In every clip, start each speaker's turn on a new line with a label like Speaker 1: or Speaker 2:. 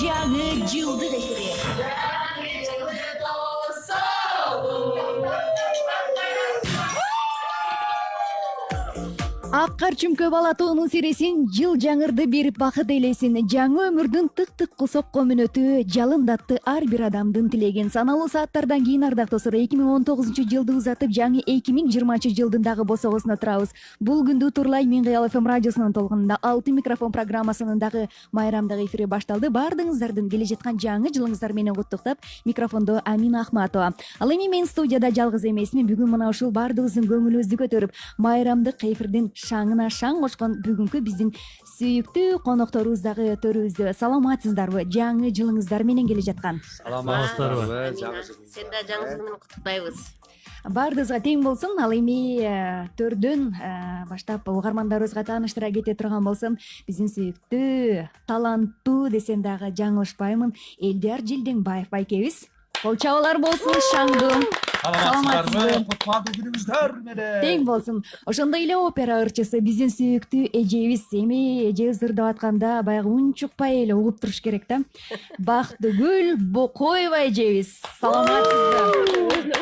Speaker 1: жаңы жылдык эфири. Ак кар чүмкө бала тоонун сиресин жыл жаңырды берип бакыт элесин, жаңы өмүрдүн тык-тык кусокко мүнөтү жалындатты ар бир адамдын тилегин. Саналуу сааттардан кийин ардактосор 2019-жылды узатып жаңы 2020-жылдын дагы босогосуна турабыз. Бул күндү турлай Мен Кыял ФМ радиосунун толкунунда Алтын микрофон программасынын дагы майрамдык эфири башталды. Баардыгыңыздардын келе жаткан жаңы жылыңыздар менен куттуктап, микрофондо Амина Ахматова. Ал эми мен студияда жалгыз эмесмин. Бүгүн мына ушул баардыгыбыздын көңүлүбүздү көтөрүп, майрамдык эфирдин шаңына шаң кошкон бүгүнкү биздин сүйүктүү конокторубуз дагы төрүбүздө. Саламатсыздарбы? Жаңы жылыңыздар менен келе жаткан.
Speaker 2: Саламатсыздарбы?
Speaker 3: Сен да жаңы жыл менен куттуктайбыз.
Speaker 1: Баардыгыбызга тең болсун. Ал эми төрдөн баштап угармандарыбызга тааныштыра кете турган болсом, биздин сүйүктүү, таланттуу десем дагы жаңылышпаймын, Элдияр Жылдеңбаев байкебиз. Кол чабуулар болсун шаңдуу.
Speaker 2: Саламатсыздарбы? Куттуктуу күнүңүздөр менен.
Speaker 1: Тең болсун. Ошондой эле опера ырчысы биздин сүйүктүү эжебиз. Эми эжебиз ырдап атканда баягы унчукпай эле угуп туруш керек да. Бактыгүл Бокоева эжебиз. Саламатсызбы?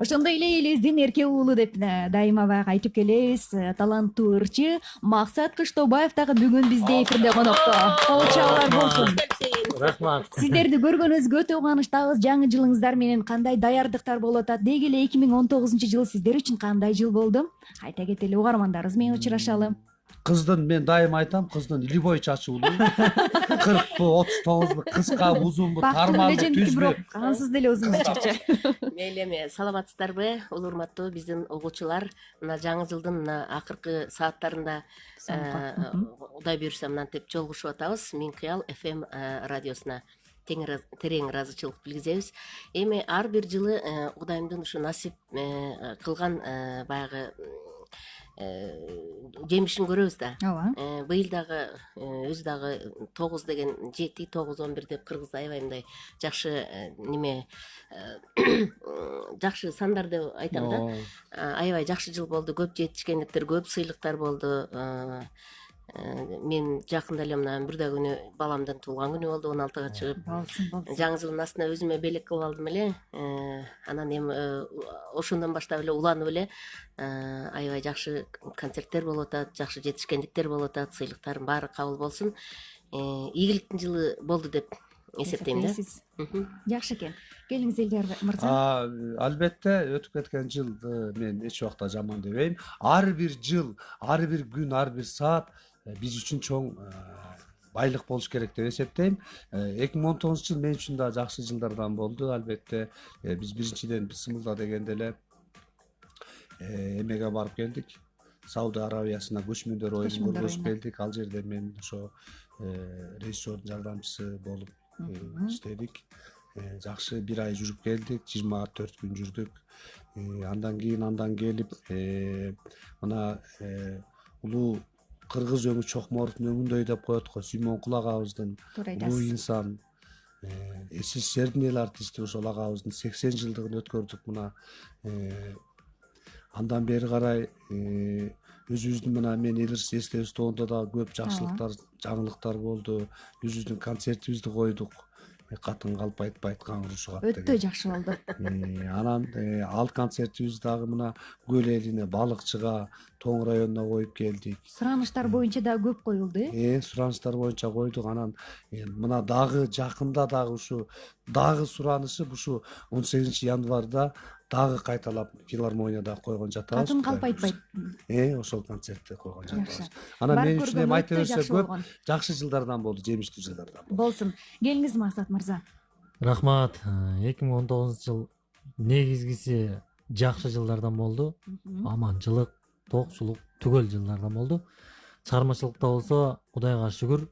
Speaker 1: Ошондой эле элибиздин эрке уулу деп дайыма баягы айтып келебиз. Таланттуу ырчы Максат Кыштобаев дагы бүгүн бизде эфирде конокто. Кол чабуулар болсун.
Speaker 2: Рахмат.
Speaker 1: Сиздерди көргөнүбүзгө өтө кубанычтабыз. Жаңы жылыңыздар менен кандай даярдыктар болуп атат? Деги эле 2019-жыл сиздер үчүн кандай жыл болду? Айта кетели, угармандарыбыз менен учурашалы.
Speaker 2: Кыздын мен дайым айтам, кыздын любой чачы улуу. 40бу, 39бу, кыскабы, узунбу, тармалбы, түзбү.
Speaker 1: Ансыз деле узун чачы.
Speaker 3: Мейли эми, саламатсыздарбы? Улуу урматтуу биздин угуучулар, мына жаңы жылдын мына акыркы сааттарында Кудай буйруса мынантип жолугушуп атабыз. Мен Кыял ФМ радиосуна терең ыраазычылык билгизебиз. Эми ар бир жылы Кудайымдын ушу насип кылган баягы жемишин көрөбүз да.
Speaker 1: Ооба.
Speaker 3: Быйыл дагы өзү дагы 9 деген 7, 9, 11 деп кыргызда аябай мындай жакшы неме жакшы сандар деп айтам да. Аябай жакшы жыл болду. Көп жетишкендиктер, көп сыйлыктар болду. Мен жакында эле мына Бүрдө күнү баламдын туулган күнү болду, 16-га чыгып. Жаңы жылдын астына өзүмө белек кылып алдым эле. Анан эми ошондон баштап эле уланып эле аябай жакшы концерттер болуп атат, жакшы жетишкендиктер болуп атат, сыйлыктардын баары кабыл болсун. Ийгиликтин жылы болду деп эсептейм да.
Speaker 1: Жакшы экен. Келиңиз Элдияр мырза.
Speaker 2: Албетте өтүп кеткен жылды мен эч убакта жаман дебейм. Ар бир жыл, ар бир күн, ар бир саат биз үчүн чоң байлык болуш керек деп эсептейм. 2019-жыл мен үчүн да жакшы жылдардан болду. Албетте биз биринчиден Бисмилла дегенде эле эмеге барып келдик. Сауд Арабиясына көчмөндөр оюнун көргөзүп келдик. Ал жерде мен ошо режиссердун жардамчысы болуп иштедик. Жакшы бир ай жүрүп келдик, 24 күн жүрдүк. Андан кийин андан келип мына улуу кыргыз өңү Чокморовдун өңүндөй деп коет го, Сүймөнкул агабыздын улуу инсан, СССРдин эл артисти ошол агабыздын 80 жылдыгын өткөрдүк мына. Андан бери карай өзүбүздүн мына мен эстебиз тоонда да көп жакшылыктар, жаңылыктар болду. Өзүбүздүн концертибизди койдук. Катын калп айтпайт каңгыруу чыгат деген.
Speaker 1: Өтө жакшы болду.
Speaker 2: Анан ал концертибизди дагы мына Көл элине, Балыкчыга, Тоң районуна коюп келдик.
Speaker 1: Суранычтар боюнча да көп коюлду,
Speaker 2: Суранычтар боюнча койдук. Анан мына дагы жакында дагы ушу дагы суранышы ушу 18 январда дагы кайталап филармонияда койгон жатабыз.
Speaker 1: Катын калп айтпайт.
Speaker 2: Ошол концертти койгон жатабыз. Анан мен үчүн эми айта берсе көп жакшы жылдардан болду, жемиштүү жылдардан
Speaker 1: болсун. Келиңиз Максат мырза.
Speaker 4: Рахмат. 2019-жыл негизгиси жакшы жылдардан болду. Аманчылык, токчулук түгөл жылдардан болду. Чыгармачылыкта болсо Кудайга шүгүр,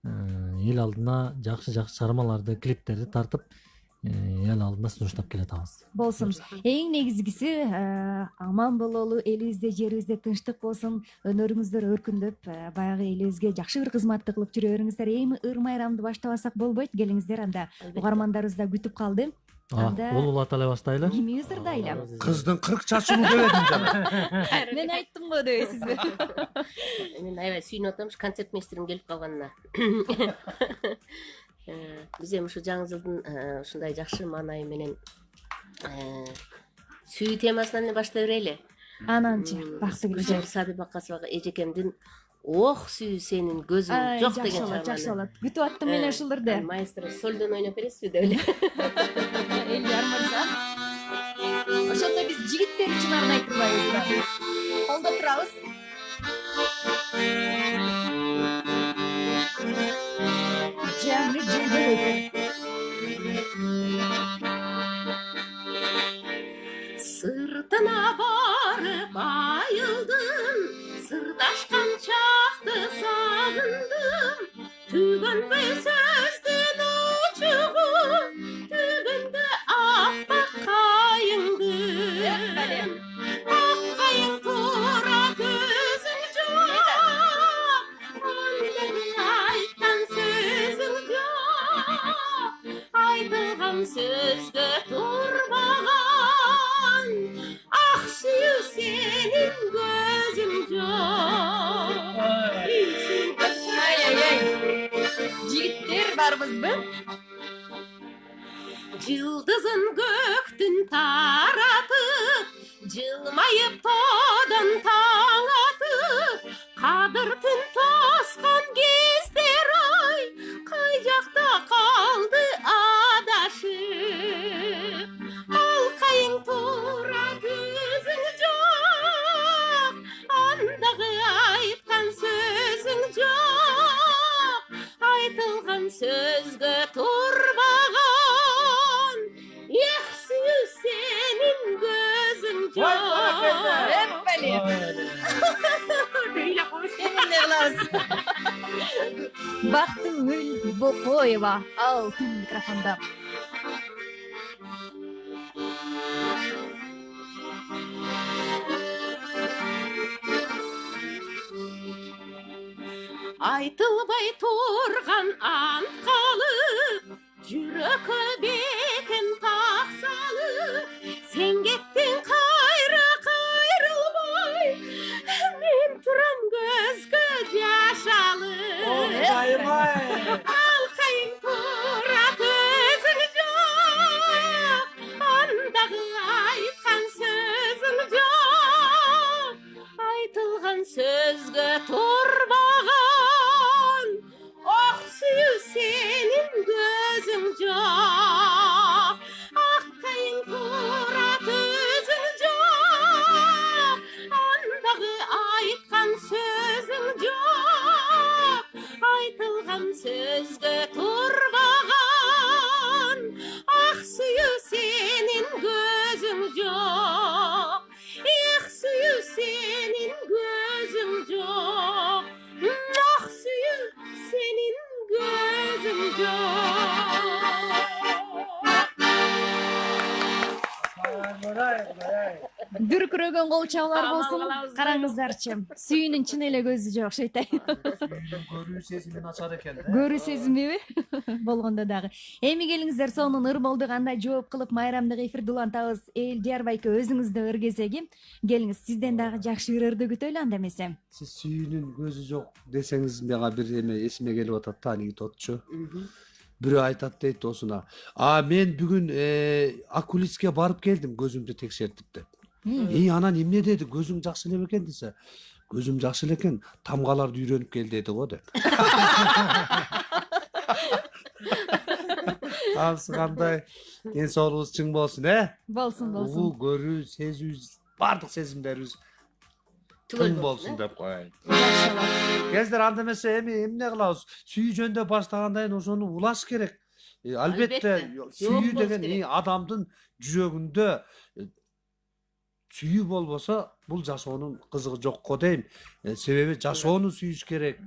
Speaker 4: эл алдына жакшы чыгармаларды, клиптерди тартып эл алдында сунуштап келатабыз.
Speaker 1: Болсун. Эң негизгиси аман бололу, элибизде, жерибизде тынчтык болсун, өнөрүңүздөр өркүндөп, баягы элибизге жакшы бир кызматты кылып жүрө бериңиздер. Эми ыр майрамды баштабасак болбойт. Келиңиздер, анда угармандарыбыз да күтүп калды.
Speaker 4: Улуулаталай баштайлы.
Speaker 1: Кимибиз ырдайлы?
Speaker 2: Кыздын 40 чачылуу дебедим жана.
Speaker 1: Мен айттым го дебейсизби?
Speaker 3: Мен аябай сүйүнүп атам, концертмейстерим келип калганына. биз эми ушу жаңы жылдын ушундай жакшы маанайы менен сүйүү темасынан эле баштай берели.
Speaker 1: Ананчы бакты келе.
Speaker 3: Саби Бакасовага эжекемдин ох сүйүү сенин көзүң жок деген чыгарманы.
Speaker 1: Жакшы болот. Күтүп аттым мен ушуларды.
Speaker 3: Маэстро сольдон ойноп бересизби деп эле.
Speaker 1: Элдияр мырза. Ошондо биз жигиттер үчүн арнай кырлайбыз да. Колдо турабыз. Жаңы жылдын
Speaker 3: Сыртына барып айылдым, сырдашкан чакты сагындым. Түгөнбөй сөздүн учугу, түгөндө аппак кайыңдым. Ак кайың тура көзүң жок, андагы айткан сөзүң жок. Айтылган сөзгө турбаган, ак сүйүү сенин көзүң жок.
Speaker 1: жигиттер барбызбы?
Speaker 3: Жылдызын көктүн таратып, жылмайып тоодон таң атып, кадыр түн тоскон кездер ай, кай жакта калды адашып. Алкайың тура көзүң жок, андагы айткан сөзүң жок. Айтылган сөзгө турбаган, эх сүйүү сенин көзүң жок.
Speaker 1: Бактыгүл Бокоева алтын микрофонда.
Speaker 3: Айтылбай турган ант калып, жүрөккө бекен так салып, сен кеттиң кайра кайрылбай, мен турам көзгө жаш алып. Алкайың тура көзүң жок, андагы айткан сөзүң жок. Айтылган сөзгө турбаган, ох сүйүү сенин көзүң жок. Аккайың тура көзүң жок, андагы айткан сөзүң жок. Айтылган сөзгө турбаган, ак сүйүү сенин көзүң жок. Эх сүйүү сенин көзүң жок, ах сүйүү сенин көзүң жок.
Speaker 1: Дүркүрөгөн кол чабуулар болсун. Караңыздарчы. Сүйүүнүн чын эле көзү жок шейтай.
Speaker 2: Көрүү сезими начар экен да.
Speaker 1: Көрүү сезимиби? Болгондо дагы. Эми келиңиздер сонун ыр болду кандай жооп кылып майрамдык эфирди улантабыз. Элдияр байке өзүңүздө ыр кезеги. Келиңиз, сизден дагы жакшы ырды күтөлү анда эмесе.
Speaker 2: Сиз сүйүүнүн көзү жок десеңиз мага бир эме эсиме келип атат да, анекдотчу. Бирөө айтат дейт осуна. Мен бүгүн окулистке барып келдим, көзүмдү текшертип деп. Анан эмне деди? Көзүң жакшы эле экен десе. Көзүм жакшы эле экен, тамгаларды үйрөнүп кел деди го деп. Анысы кандай? Ден соолугубуз чың болсун,
Speaker 1: Болсун, болсун.
Speaker 2: Угуу, көрүү, сезүү, бардык сезимдерибиз тың болсун деп коеюн. Кездер анда эмесе эмне кылабыз? Сүйүү жөнүндө баштагандан кийин ошону улаш керек. Албетте, сүйүү деген адамдын жүрөгүндө сүйүү болбосо бул жашоонун кызыгы жок го дейм. Себеби жашоону сүйүш керек.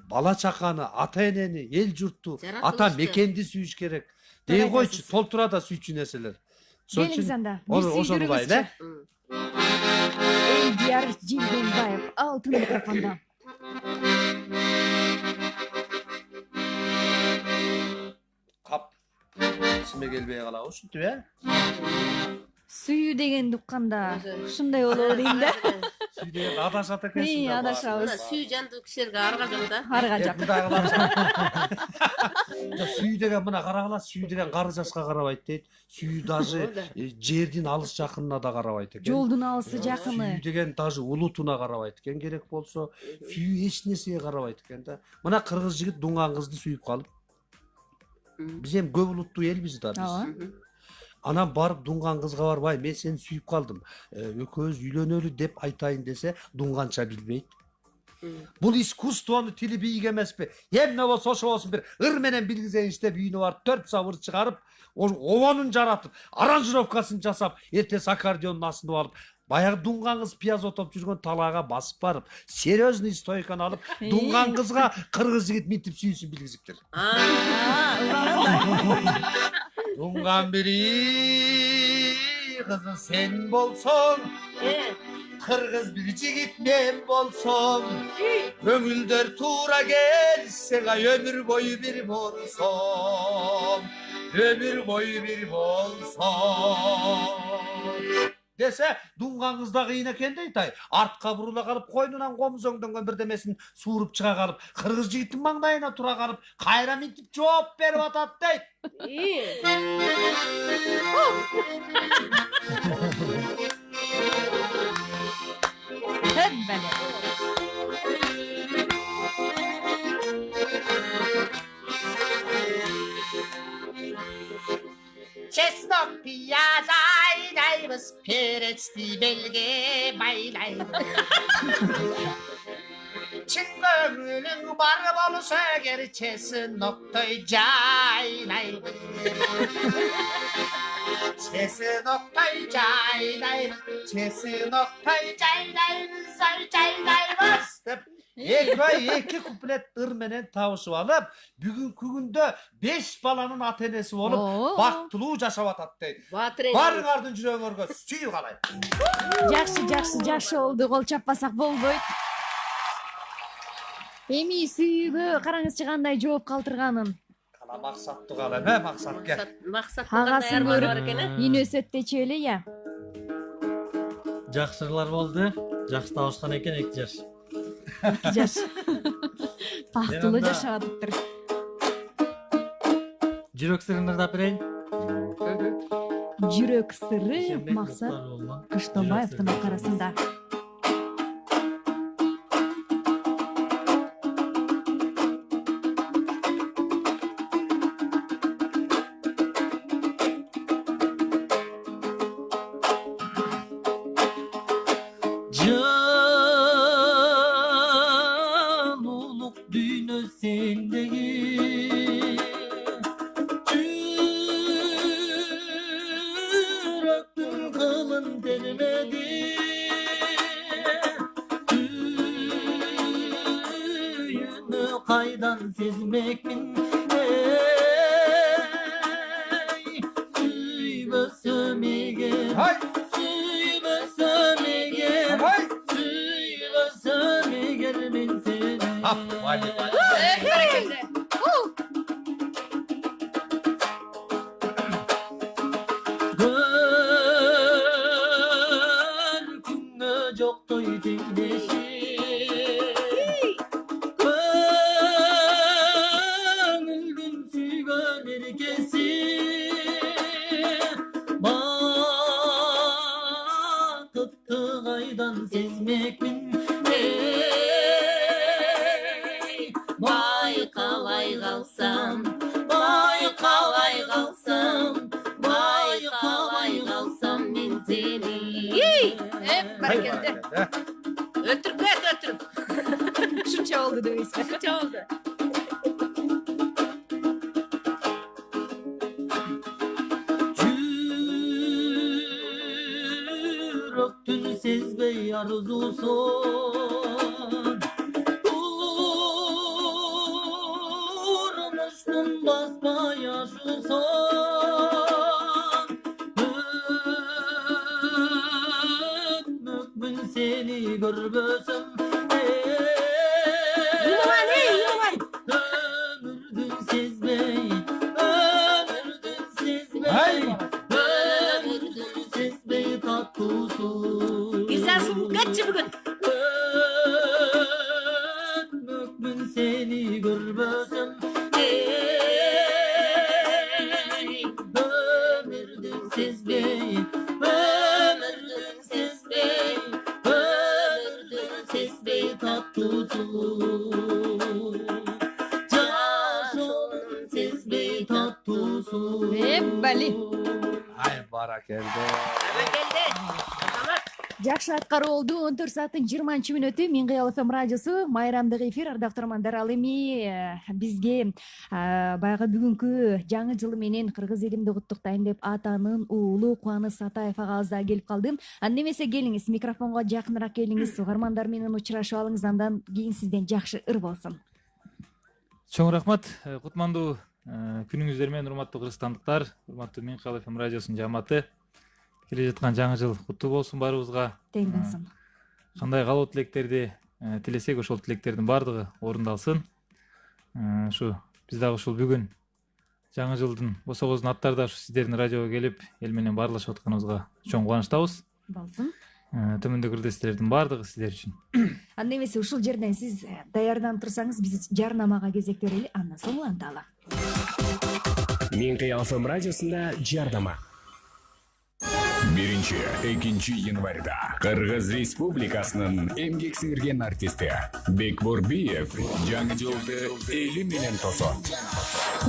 Speaker 2: Бала чаканы, ата энени, эл журтту, ата мекенди сүйүш керек. Дей койчу, толтурада сүйчү нерселер.
Speaker 1: Келиңиз анда.
Speaker 2: Ошону улайын,
Speaker 1: Элдияр Жылденбаев алтын микрофонда.
Speaker 2: Кап. Эсиме келбей калабы ушинтип,
Speaker 1: Сүйүү дегенди укканда ушундай болобу дейм да.
Speaker 2: Сүй деген адашат экенсиң да.
Speaker 1: адашабыз.
Speaker 3: мына сүй жандуу кишилерге арга жок да.
Speaker 1: Арга жак.
Speaker 2: Сүй деген мына карагыла, сүй деген кары жашка карабайт дейт. Сүй даже жердин алыс жакынына да карабайт экен.
Speaker 1: Жолдун алысы жакыны.
Speaker 2: Сүй деген даже улутуна карабайт экен, керек болсо. Сүй эч нерсеге карабайт экен да. Мына кыргыз жигит дуңган кызды сүйүп калып. Биз эми көп улуттуу элбиз да биз. Анан барып дуңган кызга барбай, мен сени сүйүп калдым. Экөөбүз үйлөнөлү деп айтайын десе, дуңганча билбейт. Бул искусствону тили бийик эмеспи? Эмне болсо ошо болсун, бир ыр менен билгизейинчи деп үйүнө барып 4 сабыр чыгарып, обонун жаратып, аранжировкасын жасап, эртеси аккордеондун астына алып, баягы дуңган кыз пияз отоп жүргөн талаага басып барып, серьезный стойканы алып, дуңган кызга кыргыз жигит минтип сүйүүсүн билгизиптир. Дуңган бири кызым сен болсоң, кыргыз бир жигит мен болсом, көңүлдөр туура келсе, өмүр бою бир болсом, өмүр бою бир болсом. Десе, дуңган кыз да кыйын экен дейт ай. Артка бурула калып, койнунан комуз өңдөнгөн бирдемесин сууруп чыга калып, кыргыз жигиттин маңдайына тура калып, кайра минтип жооп берип атат дейт. Чеснок, пияз айдайбыз, перечти белге байлайбыз. Чын көңүлүң бар болсо эгер, чесноктой жайлайбыз. Чесноктой жайлайбыз, чесноктой жайлайбыз, ай жайлайбыз деп эки куплет ыр менен табышып алып, бүгүнкү күндө 5 баланын ата энеси болуп, бактылуу жашап атат дейт. Барыңардын жүрөгүңөргө сүйүү калайын.
Speaker 1: Жакшы болду, кол чаппасак болбойт. Эми сүйүүгө караңызчы кандай жооп калтырганын.
Speaker 2: Кала максаттуу кала, максат ке.
Speaker 3: Максат
Speaker 1: Агасын көрүп, үйнөсү өттөчү эле я.
Speaker 4: Жакшылар болду. Жакшы табышкан экен 2 жаш.
Speaker 1: 2 жаш. Бактылуу жашап атыптыр.
Speaker 4: Жүрөк сырын ырдап берейин.
Speaker 1: Жүрөк сыры Максат Кыштолбаевдин арасында.
Speaker 4: Kaydan sezmekmin Süymesem eğer Süymesem eğer Süymesem eğer ben seni
Speaker 2: Hadi.
Speaker 4: Görkünde joktoy tengdeşi sezmekmin
Speaker 3: Baykalay kalsam, baykalay kalsam, baykalay kalsam ben seni. Hep bereketli. Ötürük.
Speaker 1: Şunça oldu deyse.
Speaker 3: Şunça oldu.
Speaker 4: Yürektün sezbey arzusun Durmuştun basma yaşusun Öpmükmün seni görmesem Ömürdün sezbey Ömürdün sezbey Ömürdün sezbey tatlısun
Speaker 3: Güzel sohbetçi bugün.
Speaker 4: болбосун.
Speaker 1: Бали.
Speaker 2: Ай баракелде.
Speaker 3: Келди. Азамат.
Speaker 1: Жакшы аткаруу болду. 14 сааттын 20 мүнөтү Мен Кыял ФМ радиосу майрамдык эфир. Ардактуу угармандар, ал эми бизге баягы бүгүнкү жаңы жылы менен кыргыз элимди куттуктайм деп атанын уулу Кубаныч Сатаев агабыз да келип калды. Анда эмесе келиңиз, микрофонго жакыныраак келиңиз, угармандар менен учурашып алыңыз, андан кийин сизден жакшы ыр болсун.
Speaker 5: Чоң рахмат, кутмандуу күнүңүздөр менен, урматтуу кыргызстандыктар, урматтуу Мен Кыял ФМ радиосунун жамааты. Келе жаткан жаңы жыл куттуу болсун баарыбызга.
Speaker 1: Тең болсун.
Speaker 5: Кандай каалоо тилектерди тилесек, ошол тилектердин баардыгы орундалсын. Ушу биз дагы ушул бүгүн жаңы жылдын босогоздун аттарда ушу сиздердин радиого келип, эл менен баарлашып атканыбызга чоң кубанычтабыз.
Speaker 1: Болсун.
Speaker 5: Төмөндөгү кырдестерлердин баардыгы сиздер үчүн.
Speaker 1: Анда эмесе ушул жерден сиз даярданып турсаңыз, биз жарнамага кезек берели, андан соң уланталы.
Speaker 6: Мен Кыял ФМ радиосунда жарнама. 1-2 январда Кыргыз Республикасынын эмгек сиңирген артисти Бекбурбиев жаңы жылды эли менен тосот.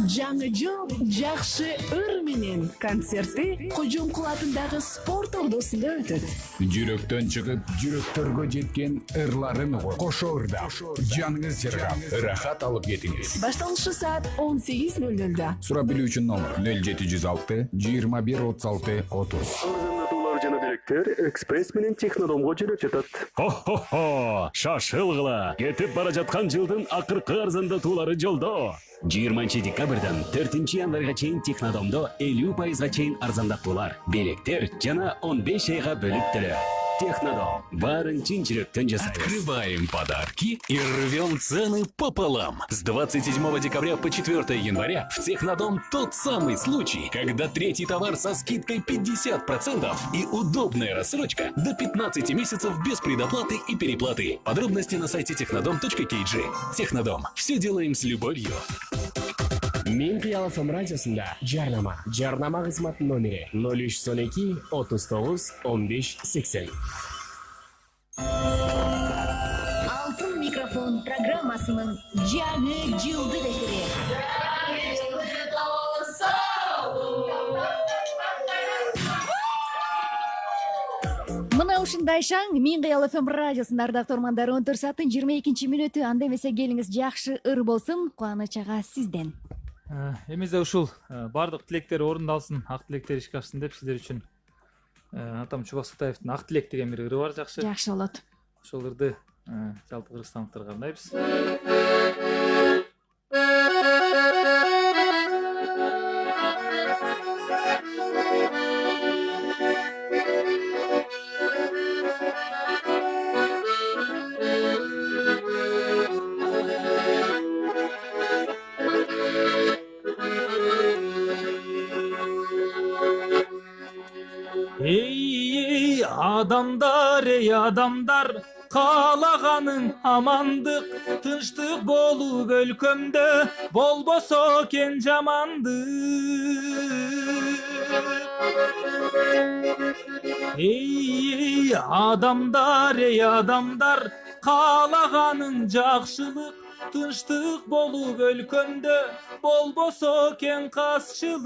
Speaker 7: Жаңы жыл жакшы ыр менен концерти Кожомкул атындагы спорт ордосунда өтөт.
Speaker 6: Жүрөктөн чыгып, жүрөктөргө жеткен ырларын кошо ырдап, жаныңыз жыргап, ырахат алып кетиңиз.
Speaker 7: Башталышы саат 18:00.
Speaker 6: Сурап билүү үчүн номер 0706 21 36 30.
Speaker 8: Арзандатуулар жана билеттер экспресс менен Технодомго жөнөп жатат.
Speaker 9: Хо-хо-хо! Шашылгыла! Кетип бара жаткан жылдын акыркы арзандатуулары жолдо. 20 декабрдан 4 январга чейин Технодомдо 50% чейин арзандатуулар, билеттер жана 15 айга бөлүп төлөө. Технодом. Барын чын жүрөктөн жасайбыз.
Speaker 6: Открываем подарки и рвем цены пополам.
Speaker 9: С 27 декабря по 4 января в Технодом тот самый случай, когда третий товар со скидкой 50% и удобная рассрочка до 15 месяцев без предоплаты и переплаты. Подробности на сайте technodom.kg. Технодом. Все делаем с любовью.
Speaker 6: Мен Кыял ФМ радиосунда жарнама. Жарнама кызмат номери 0312 39 15 80.
Speaker 1: Алтын микрофон программасынын жаңы жылдык эфири. Мына ушундай шаң Мен Кыял ФМ радиосунда, ардактуу угармандар, 14 сааттын 22 мүнөтү. Анда эмесе келиңиз, жакшы ыр болсун. Кубаныч ага сизден.
Speaker 5: Эмезе ушул баардык тилектер орундалсын, ак тилектер ишке ашсын деп сиздер үчүн атам Чубак Сатаевдин Ак тилек деген бир ыры бар, жакшы.
Speaker 1: Жакшы болот.
Speaker 5: Ошол ырды жалпы кыргызстандыктарга арнайбыз. Эй адамдар, каалаганың амандык, тынчтык болуп өлкөмдө, болбосо экен жамандык. Эй адамдар, каалаганың жакшылык, тынчтык болуп өлкөмдө, болбосо экен касчылык.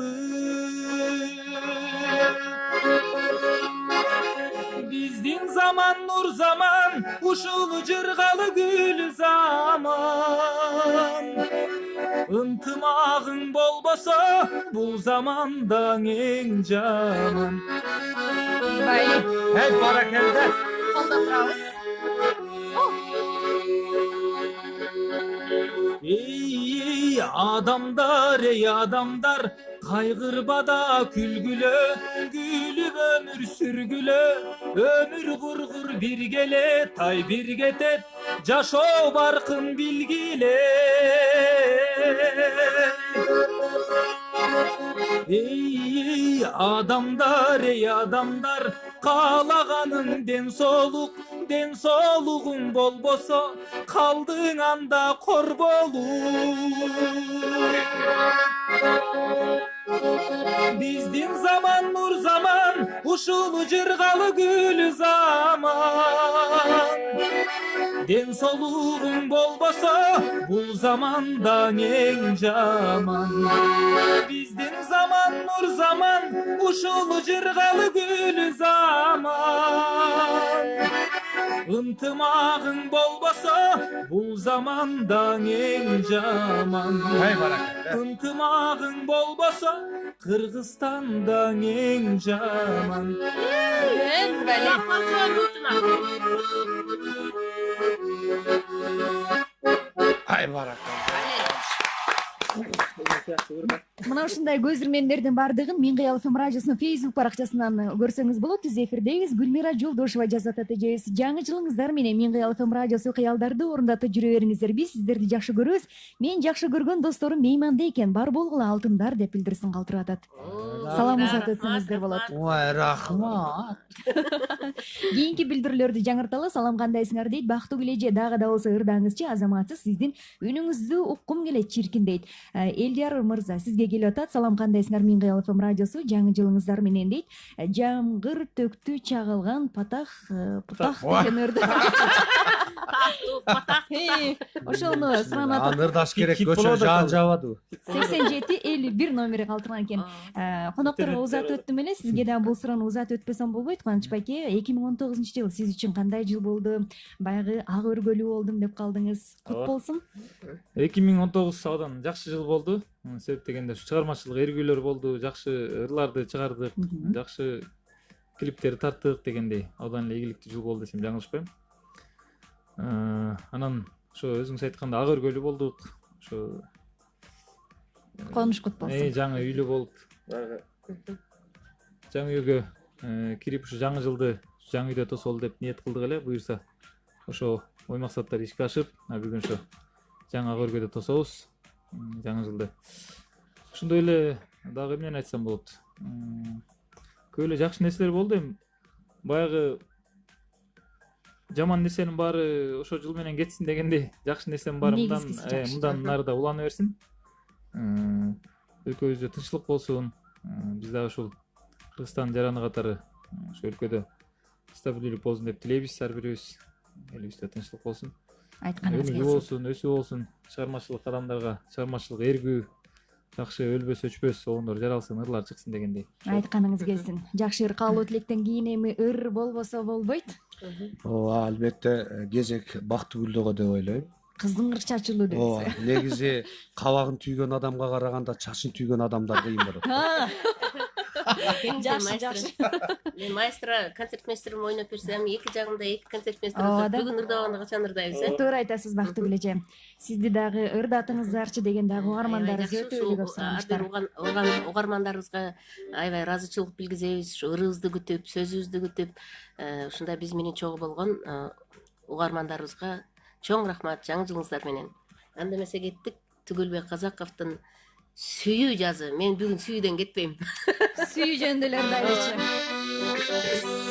Speaker 5: Биздин заман нур заман, ушул жыргалы гүл заман. Ынтымагың болбосо, бул замандаң эң жаман. Эй, баракелде.
Speaker 1: Колдоп турабыз.
Speaker 5: Эй адамдар, кайгырбада күлгүлө, күлүп өмүр сүргүлө, өмүр кургур биргеле, тай бир кетет, жашоо баркын билгиле. Эй адамдар, каалаганың ден соолугуң болбосо, калдың анда кор болуп. Биздин заман нур заман, ушул жыргалы гүл заман. ден соолугуң болбосо бул замандаң эң жаман. Биздин заман нур заман, ушул жыргалы гүл заман. Ынтымагың болбосо бул замандаң эң жаман. Ынтымагың болбосо Кыргызстандаң эң жаман.
Speaker 2: Ай барака.
Speaker 1: Мына ушундай көзүрмөндөрдүн бардыгын Мен Кыял ФМ радиосунун Facebook баракчасынан көрсөңүз болот. Түз эфирдебиз. Гүлмира Жолдошева жазат атажебиз. Жаңы жылыңыздар менен Мен Кыял ФМ радиосу кыялдарды орундатып жүрө бериңиздер. Биз сиздерди жакшы көрөбүз. Мен жакшы көргөн досторум мейманда экен. Бар болгула алтындар деп билдирсин калтырып атат. Саламыңызды өтсөңүздөр болот.
Speaker 2: Ой, рахмат.
Speaker 1: Кийинки билдирүүлөрдү жаңырталы. Салам, кандайсыңар дейт. Бактуу кележе дагы да болсо ырдаңызчы, азаматсыз сиздин үнүңүздү уккум келет чиркин дейт. Элдияр Мырза сизге келип атат. Салам, кандайсыңар? Мен Кыял ФМ радиосу жаңы жылыңыздар менен дейт. Жамгыр төктү чагылган патах деген өрдү. Ошону суранып атат.
Speaker 2: Анырдаш керек көчө жаан жабады.
Speaker 1: 87-51 номери калтырган экен. Конокторго узат өттүм эле. Сизге да бул суроону узат өтпөсөм болбойт. Кубаныч байке, 2019-жыл сиз үчүн кандай жыл болду? Баягы ак өргөлүү болдум деп калдыңыз. Кут болсун.
Speaker 5: 2019 абдан жакшы жыл болду. Себеп дегенде чыгармачылык эргүүлөр болду, жакшы ырларды чыгардык, жакшы клиптерди тарттык дегендей абдан эле ийгиликтүү жыл болду десем жаңылышпайм. Анан ошо өзүңүз айткандай ак өргөлүү болдук. Ошо
Speaker 1: Конуш кут болсун.
Speaker 5: Жаңы үйлүү болуп, жаңы үйгө кирип ушу жаңы жылды жаңы үйдө тосолу деп ниет кылдык эле. Буюрса ошо ой максаттар ишке ашып, бүгүн ошо жаңы ак өргөдө тособуз жаңы жылды. Ошондой эле дагы эмнени айтсам болот? Көп эле жакшы нерселер болду. Эми баягы жаман нерсенин баары ошо жыл менен кетсин дегендей, жакшы нерсенин баары мындан нарыда улана берсин. Өлкөбүздө тынччылык болсун. Биз дагы ушул Кыргызстан жараны катары ошо өлкөдө стабилдүүлүк болсун деп тилейбиз. Ар бирибиз элибизде тынччылык болсун.
Speaker 1: Айтканыңыз
Speaker 5: келсин. Болсун, өсүү болсун. Чыгармачылык адамдарга чыгармачылык эргүү, жакшы өлбөс өчпөс оңдор жаралсын, ырлар чыксын дегендей.
Speaker 1: Айтканыңыз келсин. Жакшы ыр каалоо тилектен кийин эми ыр болбосо болбойт.
Speaker 2: Ооба, албетте кезек бактуу гүлдөгө деп ойлойм.
Speaker 1: Кыздын ыр чачылуу деп.
Speaker 2: Ооба, негизи кабагын түйгөн адамга караганда чачын түйгөн адамдар кыйын болот.
Speaker 1: Жакшы.
Speaker 3: Мен маэстро, концертмейстерим ойноп берсем, эки жагымда эки концертмейстер отуруп, бүгүн ырдабаганда качан ырдайбыз,
Speaker 1: Туура айтасыз, бактуу кележе. Сизди дагы ырдатыңыздарчы деген дагы угармандарыбыз өтө эле көп суранычтар.
Speaker 3: Угармандарыбызга аябай ыраазычылык билгизебиз, ушу ырыбызды күтүп, сөзүбүздү күтүп, ушундай биз менен чогуу болгон угармандарыбызга чоң рахмат жаңы жылыңыздар менен. Анда эмесе кеттик Түгөлбек Казаковдун Сүйүү жазы. Мен бүгүн сүйүүдөн кетпейм.
Speaker 1: Сүйүү жөнүндө эле ырдайлычы.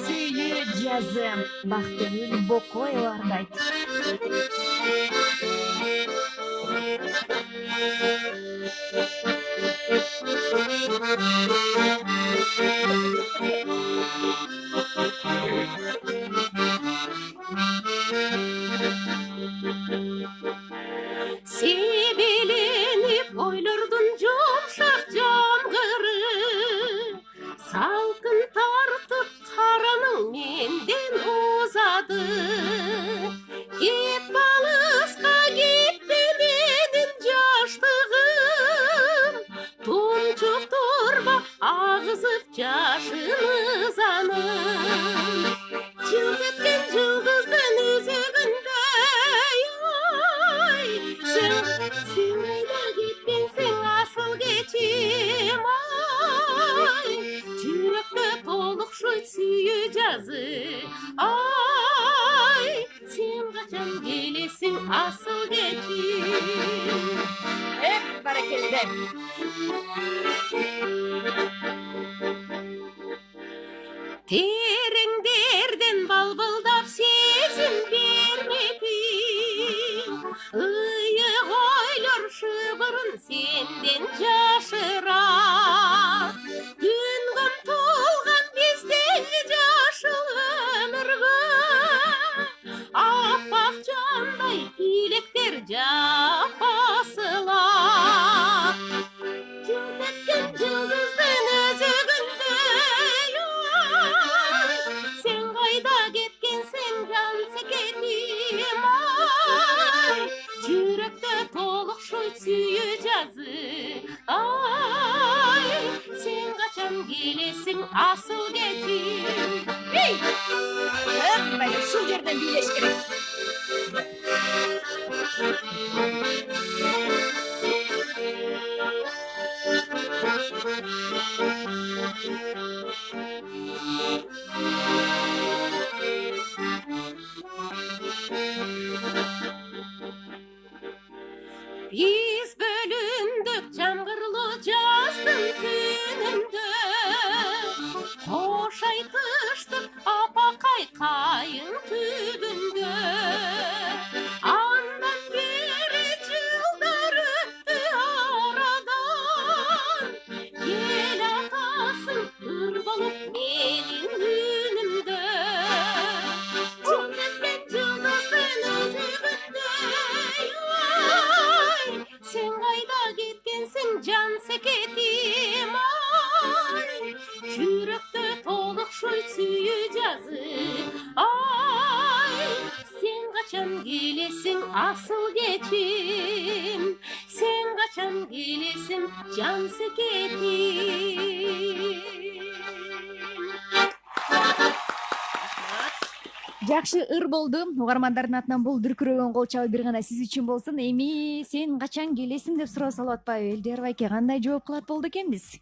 Speaker 1: Сүйүү жазы. Бактыгүл Бокоева ырдайт.
Speaker 3: Себеленип ойлордун жумшак жамгыры, салкын тартып караның менден узады. Кет балыска кетпе менин жаштыгым, тунчуктурба агызып жашын ызанын. Жылт эткен жылдыздын өзөгүндөй, сүймөйдө кеткенсиң асыл кечим, жүрөккө толукшойт сүйүү жазы. Сен качан келесиң асыл кечим. Баракелде. Тереңдерден балбылдап сезим бермедиң, ыйык ойлор шыбырын сенден жашырат. Күнгөм толган биздеги жашыл өмүргө аппак келесиң асыл кечим.
Speaker 1: Мына ушул жерден бийлеш керек.
Speaker 3: Биз бөлүндүк жамгырлуу жаздын күнүндө, кош айтыштык апакай кайын түбүндө. Андан бери жылдар өттү арадан, эл атасың ыр болуп менин үнүмдө. Түнөткен жылдыздын өзүбүндөй, сен кайда кеткенсиң жан секетим, ай, жүрөктө толукшуй сүйүү жазып, ай, сен качан келесиң асыл кечим, сен качан келесиң жан секетим.
Speaker 1: Жакшы ыр болду. Угармандардын атынан бул дүркүрөгөн кол чабуу бир гана сиз үчүн болсун. Эми сен качан келесиң деп суроо салып атпайбы? Элдер байке кандай жооп кылат болду экенбиз?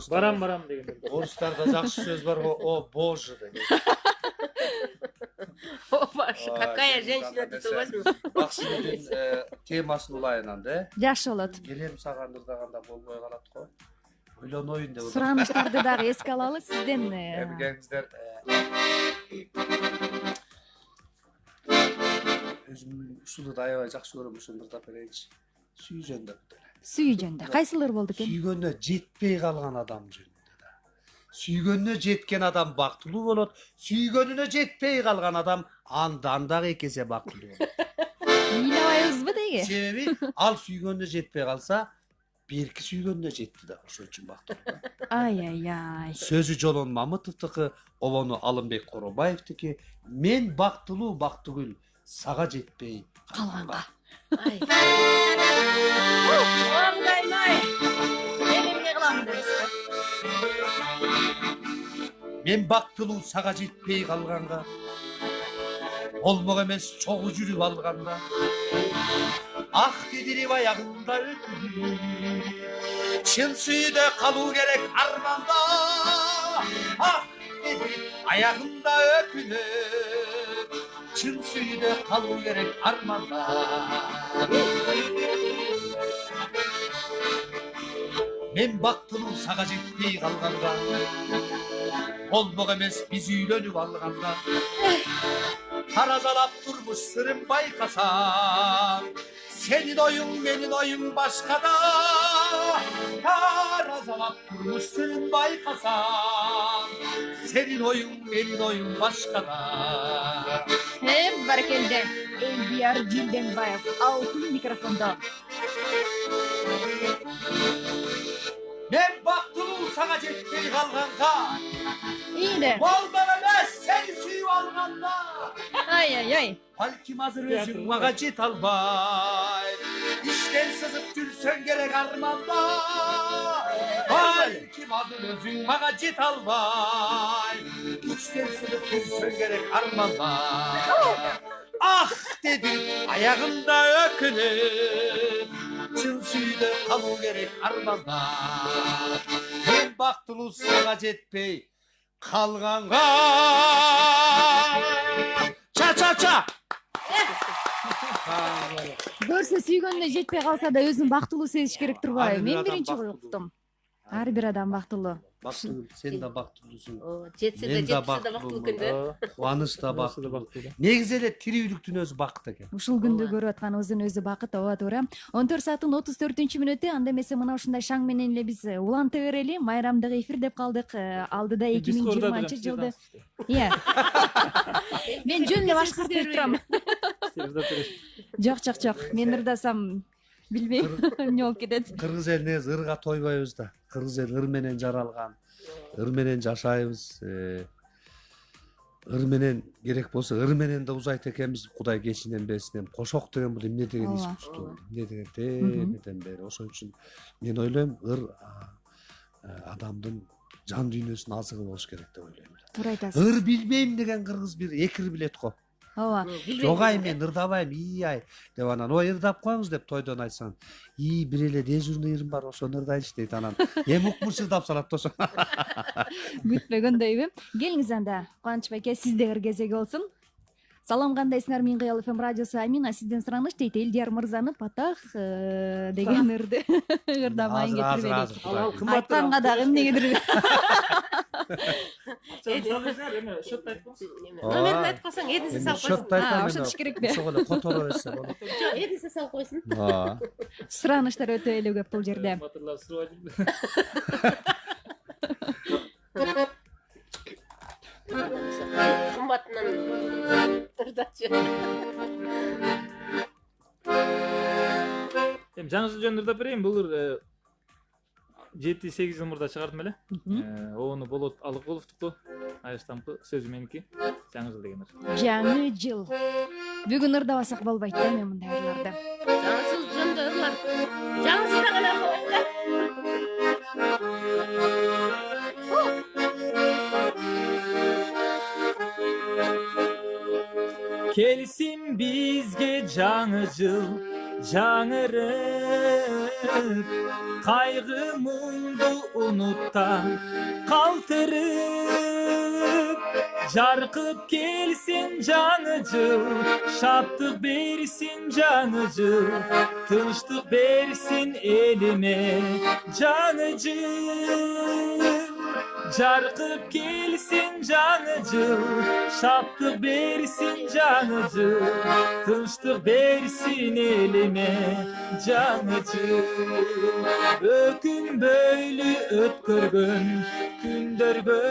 Speaker 5: Барам деген.
Speaker 2: Орустарда жакшы сөз бар го, о боже деген.
Speaker 3: Опа, какая женщина ты возьми.
Speaker 2: Максимдин темасын улайынан да.
Speaker 1: Жакшы болот.
Speaker 2: Келем саган ырдаганда болбой калат го. Ойлоноюн деп.
Speaker 1: Суранычтарды дагы эске алалы сизден.
Speaker 2: Эмгеңиздер өзүм ушулду аябай жакшы көрөм, ошону ырдап берейинчи. Сүйүү жөнүндө.
Speaker 1: Сүйүү жөнүндө кайсыл ыр болду экен?
Speaker 2: Сүйгөнүнө жетпей калган адам жөнүндө да. Сүйгөнүнө жеткен адам бактылуу болот, сүйгөнүнө жетпей калган адам андан дагы эки эсе бактылуу болот.
Speaker 1: Ыйлабайбызбы деги?
Speaker 2: Себеби ал сүйгөнүнө жетпей калса, берки сүйгөнүнө жетти да, ошон үчүн бактылуу.
Speaker 1: Ай.
Speaker 2: Сөзү Жолон Мамытовдуку, обону Алымбек Коробаевдики. Мен бактылуу Бактыгүл, сага жетпей
Speaker 1: Калганга.
Speaker 3: Ай. Кудайым-ай. Мен эмне кылам дебесизби?
Speaker 2: Мен бактылуу сага жетпей калганга, болмок эмес чогуу жүрүп алганда, ак дидирип аягында өтүп, чын сүйдө калуу керек арманда. Ак дидирип аягында өкүнүп, чын сүйдө калуу керек арманда. Мен бактылуу сага жетпей калганда, болмок эмес биз үйлөнүп алганда, таразалап турмуш сырын байкасам, сенин оюң менин оюң башкада. Таразалап турмуш сырын байкасам, сенин оюң менин оюң башкада.
Speaker 1: Баракелде. Элдияр Жирденбаев алтын микрофондо.
Speaker 2: Мен бактылуу сага жетпей калганга,
Speaker 1: Ийде.
Speaker 2: болмок эмес сени сүйүп алганда.
Speaker 1: Ай.
Speaker 2: Балким азыр өзүң мага жете албай, иштен сызып жүрсөң керек арманда. Балким азыр өзүң мага жете албай, иштен сызып жүрсөң керек арманда. Ах деди аягында өкүнүп, чын сүйдө калуу керек арманда. Мен бактылуу сага жетпей калганга. Ча.
Speaker 1: Көрсө сүйгөнүнө жетпей калса да өзүн бактылуу сезиш керек турбайбы? Мен биринчи уктум. Ар бир адам бактылуу.
Speaker 2: Бактылуу, сен да бактылуусуң.
Speaker 3: Жетсе да жетпесе да бактылуу экен да.
Speaker 2: Кубаныч да бактылуу. Негизи эле тирүүлүктүн өзү бакыт экен.
Speaker 1: Ушул күндү көрүп атканыбыздын өзү бакыт, ооба туура. 14:34 мына эмесе мына ушундай шаң менен эле биз уланта берели. Майрамдык эфир деп калдык. Алдыда 2020-жылды. Иә. Мен жөн эле башкарып берип турам. Жок. Мен ырдасам билбейм эмне болуп кетет.
Speaker 2: Кыргыз элине ырга тойбойбуз да. Кыргыз эл ыр менен жаралган. Ыр менен жашайбыз. Ыр менен керек болсо ыр менен да узайт экенбиз. Кудай кечинен берсин. Кошок деген бул эмне деген искусство. Эмне деген темеден бери. Ошон үчүн мен ойлойм ыр адамдын жан дүйнөсүнүн азыгы болуш керек деп ойлойм.
Speaker 1: туура айтасыз.
Speaker 2: Ыр билбейм деген кыргыз бир экир билет го.
Speaker 1: ооба.
Speaker 2: Жогай мен ырдабайм, ай деп анан ой ырдап коюңуз деп тойдон айтсаң, бир эле дежурный ырым бар, ошону ырдайынчы дейт анан. Эми укмуш ырдап салат да ошо.
Speaker 1: Күтпөгөндөйбү. Келиңиз анда, Кубаныч байке, сиздегер кезеги болсун. Салам, кандайсыңар? Мен Кыял ФМ радиосу Амина сизден сураныч дейт. Элдияр мырзаны Патах деген ырды ырдамайын кетирбей. Айтканга дагы эмнегедир.
Speaker 3: Номерин айтып койсоң, эдиси салып койсун.
Speaker 1: Ошо иш керек бе?
Speaker 2: Ошого эле которо берсе болот.
Speaker 3: Жок, эдиси салып койсун.
Speaker 1: Сураныштар өтө эле көп бул жерде.
Speaker 3: Кымбатынан ырдачы.
Speaker 5: Эми жаңы жыл жөнүндө ырдап берейин. Бул 7-8 жыл мурда чыгардым эле. Ону Болот Алыкуловдуку, Айштампы сөзү меники. Жаңы жыл деген ыр.
Speaker 1: Жаңы жыл. Бүгүн ырдабасак болбойт да мен мындай ырларды.
Speaker 3: Жаңы жыл жөнүндө ырлар. Жаңы жылда гана коюңдар.
Speaker 5: Келсин бизге жаңы жыл, жаңырып, кайгы мұңды унутта калтырып, жаркып келсин жаңы жыл, шаттык берсин жаңы жыл, тынчтык берсин элиме жаңы жыл. Жаркып келсин жаңы жыл, шаттык берсин жаңы жыл, тынчтык берсин элиме жаңы жыл. Өкүнбөйлү өткөргөн күндөргө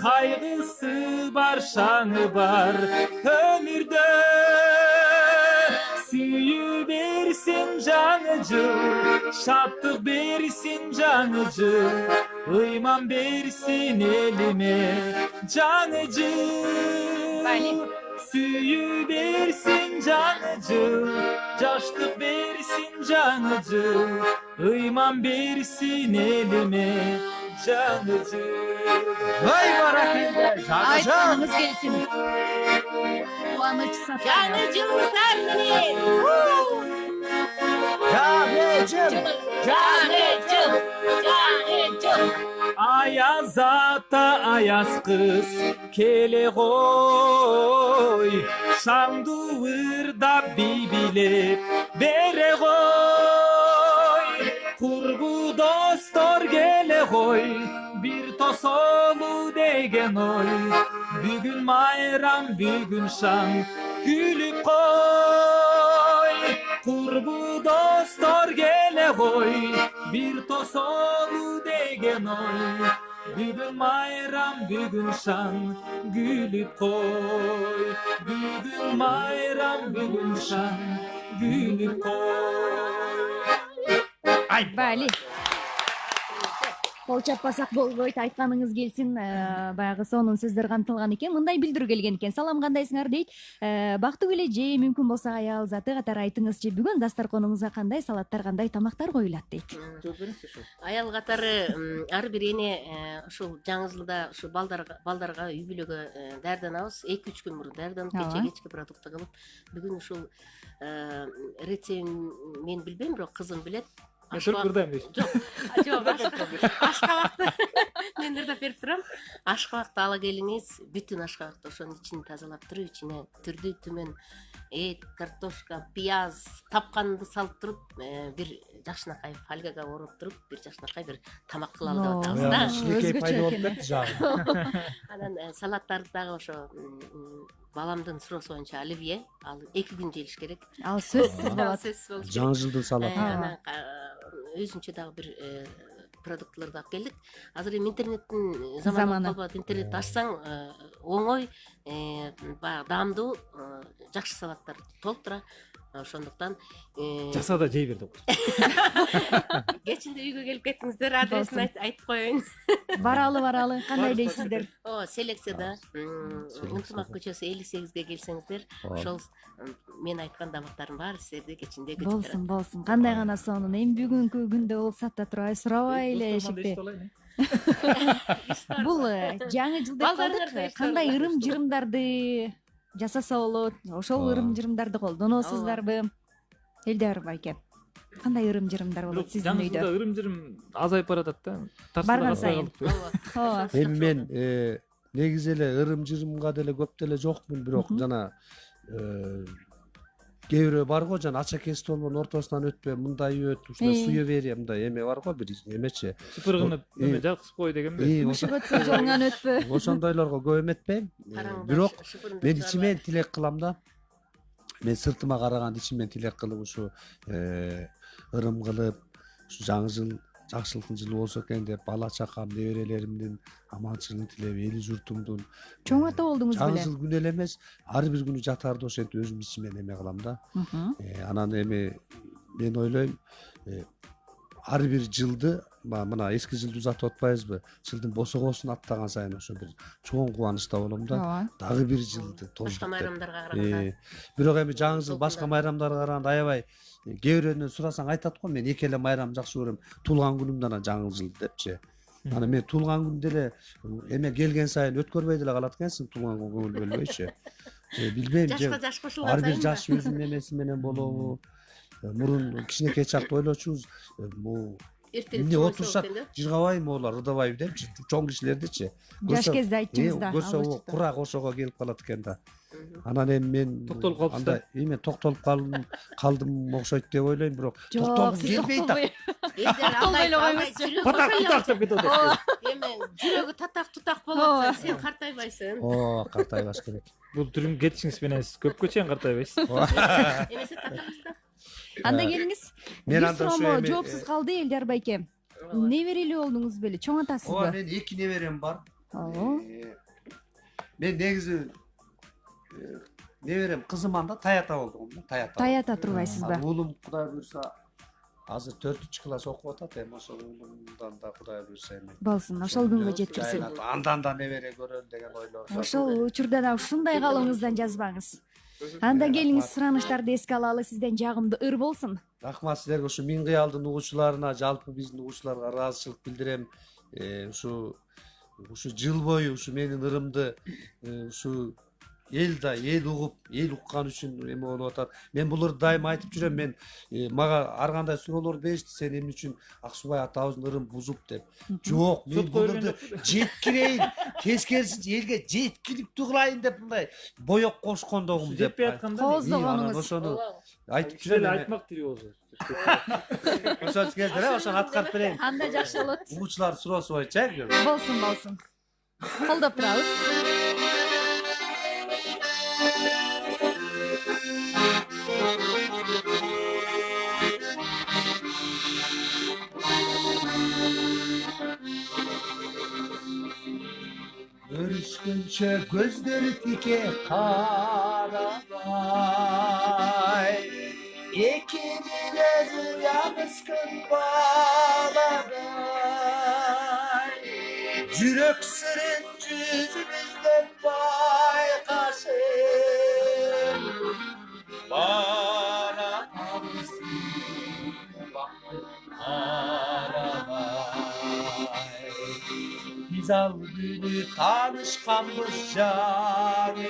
Speaker 5: кайгысы бар, шаңы бар өмүрдө. Сүйүү берсин жаңы жыл, шаттык берсин жаңы жыл, ыйман берсин элиме жаңы жыл. Сүйүү берсин жаңы жыл, жаштык берсин жаңы жыл, ыйман берсин элиме жаңы жыл.
Speaker 2: Ой баракелде, жаңы жыл.
Speaker 1: Айтканыңыз келсин. Кубаныч сатар.
Speaker 3: Жаңы жылыңыздар менен.
Speaker 2: Жаңы жыл.
Speaker 3: Жаңы жыл. Жаңы жыл.
Speaker 5: Аяз ата, аяз кыз келе ғой, шаңды ырдап би билеп бере ғой. Курбу достор келе ғой, бир тосолу деген ой. Бүгүн майрам, бүгүн шаң күлүп кой. Курбу достор келе ғой, бир тосолу деген ой. Бүгүн майрам, бүгүн шаң күлүп кой. Бүгүн майрам, бүгүн шаң күлүп кой.
Speaker 1: Ай, бали. Кол чаппасак болбойт, айтканыңыз келсин. Баягы сонун сөздөр камтылган экен. Мындай билдирүү келген экен. Салам, кандайсыңар дейт. Бактыгүл эже, мүмкүн болсо аял заты катары айтыңызчы, бүгүн дастарконуңузга кандай салаттар, кандай тамактар коюлат дейт.
Speaker 3: Аял катары ар бир эне ушул жаңы жылда ушу балдарга үй бүлөгө даярданабыз. 2-3 күн мурун даярданып, кечки продукты кылып. Бүгүн ушул рецептин мен билбейм, бирок кызым билет.
Speaker 5: Ырдайм дейсиң.
Speaker 3: Жок, ашкабакты мен ырдап берип турам. Ашкабакты ала келиңиз, бүтүн ашкабакты ошонун ичин тазалап туруп, ичине түрдүү түмөн эт, картошка, пияз тапканды салып туруп, бир жакшынакай фольгага ороп туруп, бир жакшынакай бир тамак кылалы деп атабыз да.
Speaker 2: Шилекей пайда болуп кетти жагы.
Speaker 3: Анан салаттарды дагы ошо баламдын суроосу боюнча оливье, ал 2 күн жейилиш керек.
Speaker 1: Ал сөзсүз болот.
Speaker 2: Жаңы жылдын салаты.
Speaker 3: Анан өзүнчө дагы бир продуктыларды алып келдик. Азыр эми интернеттин заманы болуп, интернетти ачсаң оңой, баягы даамдуу жакшы салаттар толуп тура. ошондуктан
Speaker 5: жаса да жей бер деп
Speaker 3: кечинде үйгө келип кеттиңиздер, адресин айтып коеюн.
Speaker 1: Баралы кандай дейсиздер?
Speaker 3: Ооба, селекцияда Ынтымак көчөсү 58-ге келсеңиздер, ошол мен айткан тамактардын баары сиздерди кечинде күтүп турат.
Speaker 1: Болсун. Кандай гана сонун. Эми бүгүнкү күндө болсак да турбай сурабай эле эшикте. Бул жаңы жыл деп калдык. Кандай ырым-жырымдарды жасаса болот? Ошол ырым-жырымдарды колдоносуздарбы? Элдар байке. Кандай ырым-жырымдар болот сиздин үйдө?
Speaker 5: Жаңы ырым-жырым азайып баратат да.
Speaker 1: Барган сайын. Ооба.
Speaker 2: Эми мен негизи эле ырым-жырымга деле көп деле жокмун, бирок жана кээ бирөө бар го, жана ача кеси болгон ортосунан өтпө, мындай өт, ушундай суеверие, мындай эме бар го, бир эмечи.
Speaker 5: Сыпыргынып эме жаксып кой дегенби?
Speaker 1: Мышык өтсө жолуңан өтпө.
Speaker 2: Ошондойлорго көп эметпейм. Бирок мен ичимен тилек кылам да. Мен сыртыма караганда ичимен тилек кылып ушу ырым кылып, ушу жаңы жыл жакшылыктын жылы болсо экен деп, бала чакам, неберелеримдин аманчылыгын тилеп, эли журтумдун
Speaker 1: Чоң ата болдуңуз
Speaker 2: жаңы
Speaker 1: беле?
Speaker 2: жыл күнү эле эмес, ар бир күнү жатаарда ошентип өзүм ичимен эме кылам да. Анан эми мен ойлойм, ар бир жылды, мына эски жылды узатып атпайбызбы? Жылдын босогосун аттаган сайын ошо бир чоң кубанычта болом да. Дагы бир жылды тоздук.
Speaker 3: Башка майрамдарга караганда.
Speaker 2: Бирок эми жаңы жыл башка майрамдарга караганда аябай, кээ бирөөнөн сурасаң айтат го, мен эки эле майрамды жакшы көрөм. Туулган күнүмдү анан жаңы жыл депчи. Анан мен туулган күндө деле эме келген сайын өткөрбөй деле калат экенсиң, туулган күнгө көңүл бөлбөйчү. Билбейм,
Speaker 3: Жашка жаш кошулган
Speaker 2: ар бир
Speaker 3: сайын
Speaker 2: жаш өзүнүн эмеси менен болобу. Мурун кичинекей чакта ойлочубуз, бул эмне отурушат, жыргабай моолар, ырдабайбы депчи, чоң кишилердичи.
Speaker 1: Жаш кезде айтчыңыз да.
Speaker 2: Көрсө курак ошого келип калат экен да. Анан эми мен
Speaker 5: токтолуп калдым да.
Speaker 2: Эми токтолуп калдым окшойт деп ойлойм, бирок
Speaker 1: Жок, сиз токтолбой.
Speaker 3: Токтолбой эле койбойсуз.
Speaker 5: Патак путак деп кетип атат.
Speaker 3: Эми жүрөгү татак-тутак болуп атса, сен картайбайсың.
Speaker 2: Ооба, картайбаш керек.
Speaker 5: Бул түрүн кетишиңиз менен сиз көпкө чейин картайбайсыз.
Speaker 3: Эмесе татак-тутак.
Speaker 1: Анда келиңиз.
Speaker 2: Мен
Speaker 1: Бир
Speaker 2: анда ушу
Speaker 1: суроо
Speaker 2: эми
Speaker 1: жоопсуз калды Элдар байке. Неберелүү болдуңуз беле? Чоң
Speaker 2: Ооба,
Speaker 1: атасызбы?
Speaker 2: мен 2 неберем бар.
Speaker 1: Ооба.
Speaker 2: Мен негизи неберем кызым анда таята болдум да, таята.
Speaker 1: Таята турбайсызбы?
Speaker 2: Уулум Кудай буйрса азыр 4-класс окуп атат, эми ошол уулумдан да Кудай буйрса эми.
Speaker 1: Болсун, ошол күнгө жеткирсин.
Speaker 2: Андан да небере көрөлүм деген ойлор.
Speaker 1: Ошол учурда да ушундай калыбыңыздан жазбаңыз. Анда келиңиз, суранычтарды эске алалы, сизден жагымдуу ыр болсун.
Speaker 2: Рахмат силерге, ушу Миң кыялдын угуучуларына, жалпы биздин угуучуларга ыраазычылык билдирем. Ушу жыл бою ушу менин ырымды ушу эл угуп, эл уккан үчүн эме болуп атат. Мен бул ырды дайыма айтып жүрөм, мен мага ар кандай суроолор беришти, сен эмне үчүн Аксубай атабыздын ырын бузуп деп. Жок, мен бул ырды жеткирейин, тескерисинче элге жеткиликтүү кылайын деп мындай боек кошкондогум деп.
Speaker 5: Жетпей атканда
Speaker 1: Кооздогонуңуз.
Speaker 2: Ошону айтып
Speaker 5: эле
Speaker 2: жүрөм.
Speaker 5: айтмак тири болсо.
Speaker 2: Ошол кездер ошону аткарып берейин.
Speaker 1: Анда жакшы болот.
Speaker 2: Угуучулар суроосу боюнча.
Speaker 1: Болсун. Колдоп турабыз.
Speaker 2: Görüşkünçe gözleri tike karabay, ikinin özü yalnızkın bağlaray. Yürek sırın yüzümüzden baykaşın, bana tavsiye baktı karabay. Biz al günü tanışkanmış canından,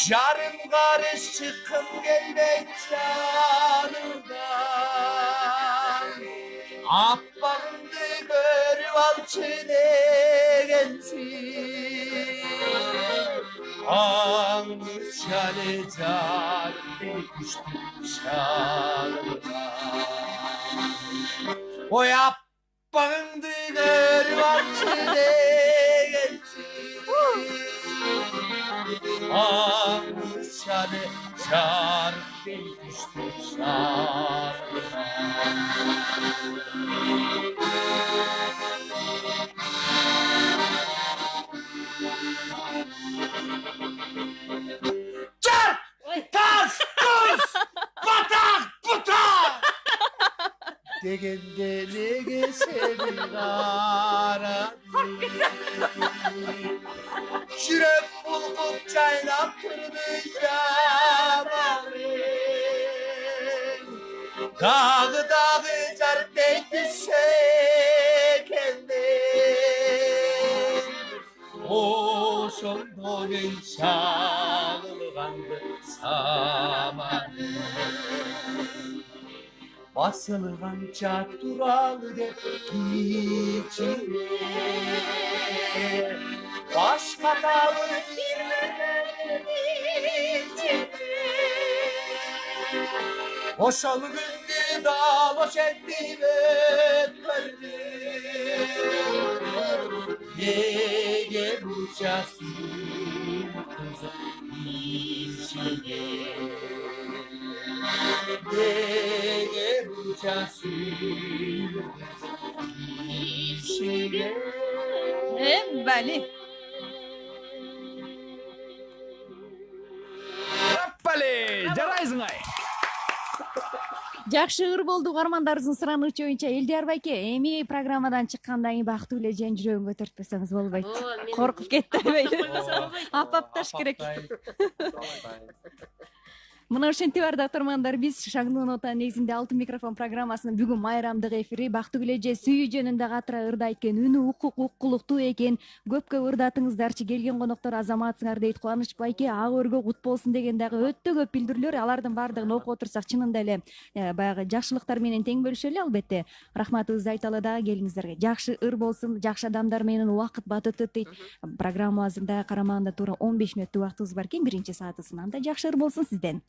Speaker 2: yarım karış çıkım gelmek canından. Appağımdı görüp alçı degensin, almış yani cadde düştü şanından. Oy appağımdı görüp alçı degensin, almış yani cadde düştü şanından. degende nege seni karadım. Yürek bulup çaynap duracağım. Dağı car değdi sekende. Oşondo'nun çağılgandı samanı. Basılganca duralı de içine. Başka dağlı girmenin içine. Oşal gündü dağloş ettim ötverdim. Eğer uçasın kızım içine. Eğer uçasın içine.
Speaker 1: Бали.
Speaker 6: Аппале, жарайсың ай.
Speaker 1: Жакшы ыр болду угармандарыбыздын суранычы боюнча Элдияр байке, эми программадан чыккандан кийин бактылуу эле жан жүрөгүн көтөртпөсөңүз болбойт. Коркуп кетти. Апапташ керек. Мына ошентип бар доктормандар, биз Шаңдын нота негизинде Алтын микрофон программасынын бүгүн майрамдык эфири бактыгүл эже сүйүү жөнүндө катыра ырда экен, үнү укуктуу экен. Көпкө ырдатыңыздарчы, келген коноктор азаматсыңар дейт. Кубаныч байке, ак өргө кут болсун деген дагы өтө көп билдирүүлөр, алардын баардыгын окуп отурсак чынында эле баягы жакшылыктар менен тең бөлүшөлү албетте. Рахматыбызды айталы дагы келиңиздерге. Жакшы ыр болсун, жакшы адамдар менен убакыт бат өтөт дейт. Программабызда карамаганда туура 15 мүнөттүк убактыбыз бар экен, биринчи саатысынан да жакшы ыр болсун сизден.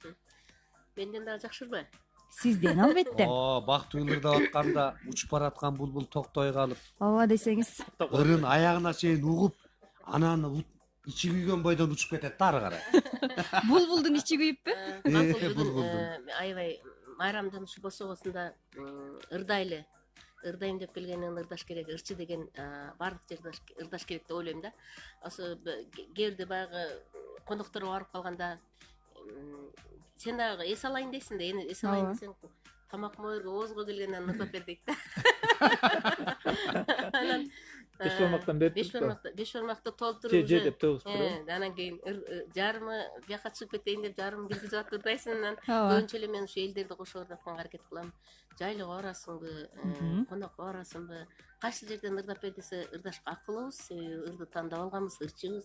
Speaker 3: Менден дагы жакшырбы?
Speaker 1: Сизден албетте.
Speaker 2: Бактуу ылдырдап атканда учуп бараткан булбул токтой калып,
Speaker 1: Ооба десеңиз.
Speaker 2: ырын аягына чейин угуп, анан ичи күйгөн бойдон учуп кетет да ары карай.
Speaker 1: Булбулдун ичи күйүппү?
Speaker 3: Аябай майрамдын ушу босогосунда ырдайлы. Ырдайм деп келгенин ырдаш керек, ырчы деген баардык жерде ырдаш керек деп ойлойм да. Ошо кээде баягы коноктор барып калганда сен дагы эс алайын дейсиң да, эми эс алайын десең тамак мойурга оозго келгенден ырдап бер дейт да. Анан беш бармакты толтуруп
Speaker 5: же деп тогуз
Speaker 3: анан кийин жарымы бияка чыгып кетейин деп жарымын киргизип атып ырдайсың. Анан көбүнчө эле мен ушу элдерди кошо ырдатканга аракет кылам. Жайлоого барасыңбы, конокко барасыңбы, кайсы жерден ырдап бер десе ырдашка акылыбыз, ырды тандап алганбыз, ырчыбыз.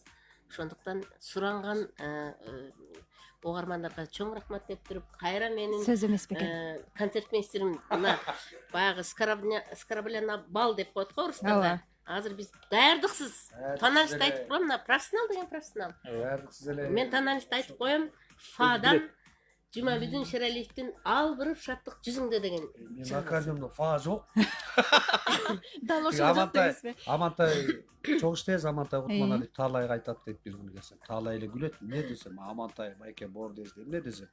Speaker 3: Ошондуктан суранган угармандарга чоң рахмат деп туруп, кайра менин
Speaker 1: сөз эмес бекен.
Speaker 3: Концертмейстерим мына баягы скрабляна бал деп коет го орустарда. Азыр биз даярдыксыз. Таанышты айтып коем, мына профессионал деген профессионал.
Speaker 2: Даярдыксыз эле.
Speaker 3: Мен таанышты айтып коем, фадан Жумабүдүн Шералиевдин албырып шаттык жүзүңдө деген.
Speaker 2: Мен аккордеондо фа жок.
Speaker 1: Дал ошол жок эмеспи?
Speaker 2: Амантай чоң иштейбиз, Амантай Кутманалиев Таалайга айтат дейт бир күнү келсем. Таалай эле күлөт. Эмне десем, Амантай байке бор десе, эмне десем.